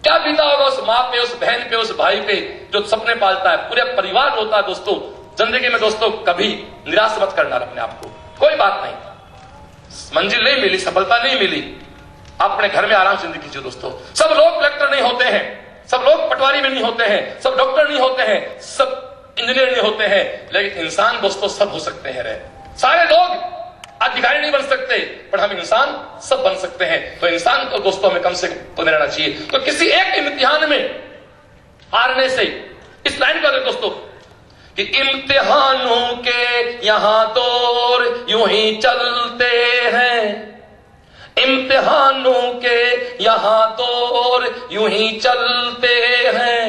क्या बीता होगा उस मां पे, उस बहन पे, उस भाई पे जो सपने पालता है। पूरे परिवार रोता है दोस्तों। जिंदगी में दोस्तों कभी निराश मत करना अपने आप को, कोई बात नहीं, मंजिल नहीं मिली, सफलता नहीं मिली, अपने घर में आराम से जिंदगी जियो दोस्तों। सब लोग कलेक्टर नहीं होते हैं, सब लोग पटवारी में नहीं होते हैं, सब डॉक्टर नहीं होते हैं, सब इंजीनियर नहीं होते हैं, लेकिन इंसान दोस्तों सब हो सकते हैं। सारे लोग अधिकारी नहीं बन सकते, पर हम इंसान सब बन सकते हैं। तो इंसान को दोस्तों हमें कम से कम बने रहना चाहिए। तो किसी एक इम्तिहान में हारने से, इस लाइन का दोस्तों कि इम्तिहानों के यहां दौर यूं ही चलते हैं, इम्तिहानों के यहां दौर यूं ही चलते हैं,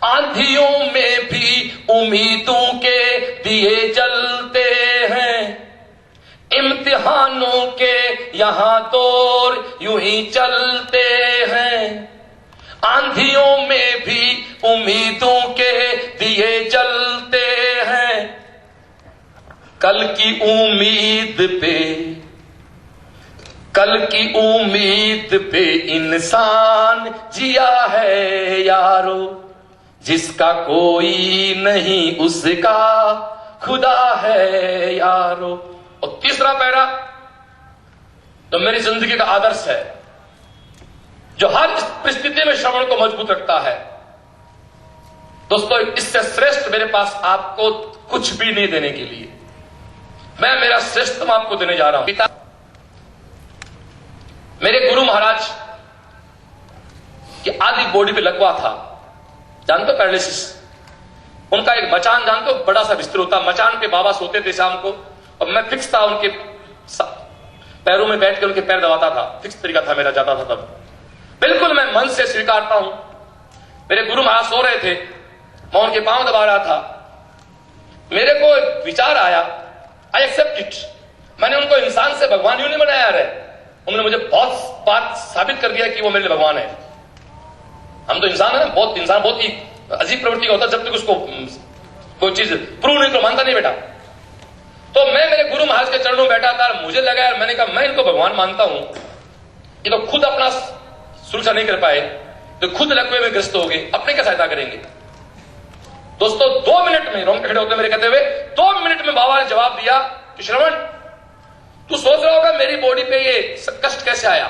आंधियों में भी उम्मीदों के दिए जलते हैं, इम्तिहानों के यहां दौर यूं ही चलते हैं, आंधियों में भी उम्मीदों के दिए जलते हैं, कल की उम्मीद पे, कल की उम्मीद पे इंसान जिया है यारो, जिसका कोई नहीं उसका खुदा है यारो। और तीसरा पैरा तो मेरी जिंदगी का आदर्श है, जो हर परिस्थिति में श्रवण को मजबूत रखता है। दोस्तों इससे श्रेष्ठ मेरे पास आपको कुछ भी नहीं देने के लिए, मैं मेरा श्रेष्ठतम आपको देने जा रहा हूं। पिता मेरे गुरु महाराज की आधी बॉडी पे लकवा था, जानते हो, पैरालिसिस। उनका एक मचान जानते हो, बड़ा सा बिस्तर होता, मचान पे बाबा सोते थे शाम को, और मैं फिक्स था उनके पैरों में बैठ के उनके पैर दबाता था, फिक्स तरीका था मेरा, जाता था तब। बिल्कुल मैं मन से स्वीकारता हूं, मेरे गुरु महाराज सो रहे थे, मैं उनके पांव दबा रहा था, मेरे को एक विचार आया, आई एक्सेप्ट इट। मैंने उनको इंसान से भगवान यूं नहीं बनाया है, उन्होंने मुझे बहुत बात साबित कर दिया कि वो मेरे लिए भगवान है। हम तो इंसान है ना, बहुत इंसान बहुत ही अजीब प्रवृत्ति का होता है, जब तक उसको कोई चीज प्रूव नहीं, तो मानता नहीं बेटा। तो मैं मेरे गुरु महाराज के चरणों में बैठा था, मुझे लगा यार, मैंने कहा मैं इनको भगवान मानता हूं, ये तो खुद अपना सुरक्षा नहीं कर पाए, तो खुद लकवे में ग्रस्त हो गए, अपने क्या सहायता करेंगे। दोस्तों 2 मिनट में, रोंगटे खड़े होते मेरे कहते हुए, 2 मिनट में बाबा ने जवाब दिया कि श्रवण, तू सोच रहा होगा मेरी बॉडी पे ये कष्ट कैसे आया।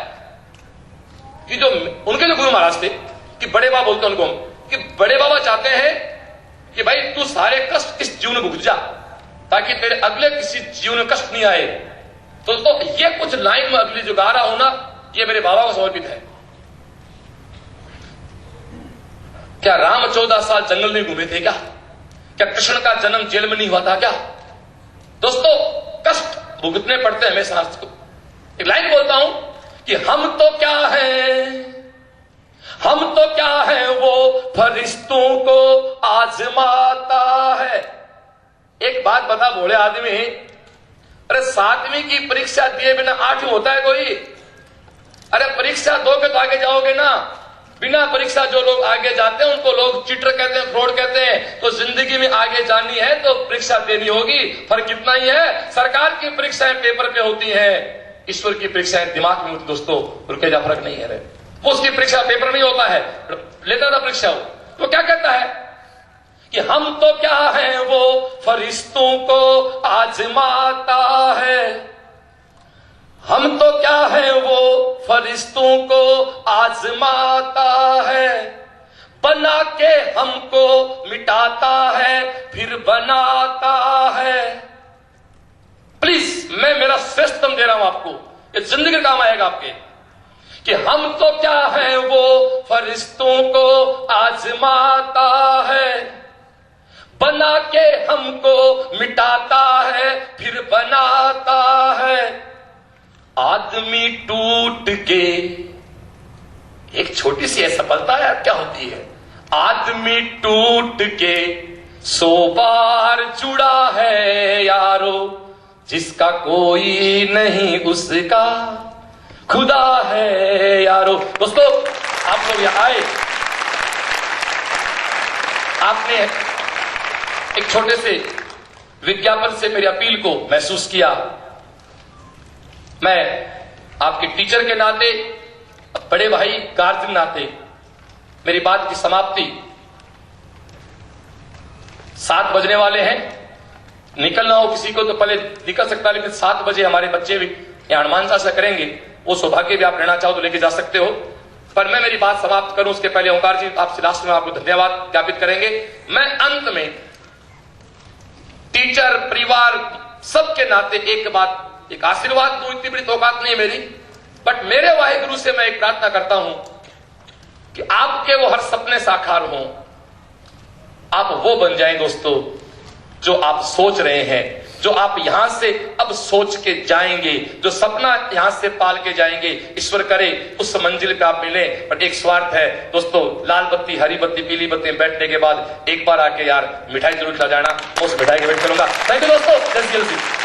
कि जो उनके जो गुरु महाराज थे, कि बड़े बाबा बोलते उनको, कि बड़े बाबा चाहते हैं कि भाई तू सारे कष्ट इस जीवन में भुग जा, ताकि तेरे अगले किसी जीवन में कष्ट नहीं आए। तो ये कुछ लाइन में अगली जो गा रहा हूं ना, ये मेरे बाबा को समर्पित है। क्या राम 14 साल जंगल में घूमे थे क्या? क्या कृष्ण का जन्म जेल में नहीं हुआ था क्या? दोस्तों कष्ट भुगतने पड़ते हैं हमेशा। एक लाइन बोलता हूं कि हम तो क्या हैं, हम तो क्या है वो फरिश्तों को आजमाता है। एक बात बता भोले आदमी, अरे 7वीं की परीक्षा दिए बिना 8वीं होता है कोई? अरे परीक्षा दोगे तो आगे जाओगे ना। बिना परीक्षा जो लोग आगे जाते हैं उनको लोग चीटर कहते हैं, फ्रॉड कहते हैं। तो जिंदगी में आगे जानी है तो परीक्षा देनी होगी। फर्क कितना ही है, सरकार की परीक्षाएं पेपर पे होती है, ईश्वर की परीक्षाएं दिमाग में होती। दोस्तों रुके जा, फर्क नहीं है रे। वो उसकी परीक्षा पेपर नहीं होता है, लेता था परीक्षा वो। तो क्या कहता है कि हम तो क्या है वो फरिश्तों को आजमाता है, हम तो क्या है वो फरिश्तों को आजमाता है, बना के हमको मिटाता है फिर बनाता है। प्लीज मैं मेरा श्रेष्ठतम दे रहा हूं आपको, ये जिंदगी का काम आएगा आपके, कि हम तो क्या है वो फरिश्तों को आजमाता है, बना के हमको मिटाता है फिर बनाता है। आदमी टूट के, एक छोटी सी असफलता है क्या होती है, आदमी टूट के 100 बार जुड़ा है यारो, जिसका कोई नहीं उसका खुदा है यारो। दोस्तों आप लोग यहां आए, आपने एक छोटे से विज्ञापन से मेरी अपील को महसूस किया। मैं आपके टीचर के नाते, बड़े भाई गार्जियन नाते, मेरी बात की समाप्ति 7 बजने वाले हैं, निकलना हो किसी को तो पहले निकल सकता है, लेकिन 7 बजे हमारे बच्चे भी यहाँ हनुमान चालीसा करेंगे। वो सौभाग्य भी आप लेना चाहो तो लेके जा सकते हो। पर मैं मेरी बात समाप्त करूं उसके पहले ओंकार जी आपसे लास्ट में आपको धन्यवाद ज्ञापित करेंगे। मैं अंत में टीचर, परिवार, सबके नाते एक बात, एक आशीर्वाद दूं, इतनी बड़ी औकात नहीं है मेरी, बट मेरे वाहिगुरु से मैं एक प्रार्थना करता हूं कि आपके वो हर सपने साकार हों, आप वो बन जाएं दोस्तों जो आप सोच रहे हैं, जो आप यहां से अब सोच के जाएंगे, जो सपना यहां से पाल के जाएंगे। ईश्वर करे उस मंजिल पे आप मिले। पर एक स्वार्थ है दोस्तों, लाल बत्ती, हरी बत्ती, पीली बत्ती बैठने के बाद एक बार आके यार मिठाई जरूर खिला जाना, उस मिठाई के वेट करूंगा। थैंक यू दोस्तों, जय श्री कृष्ण।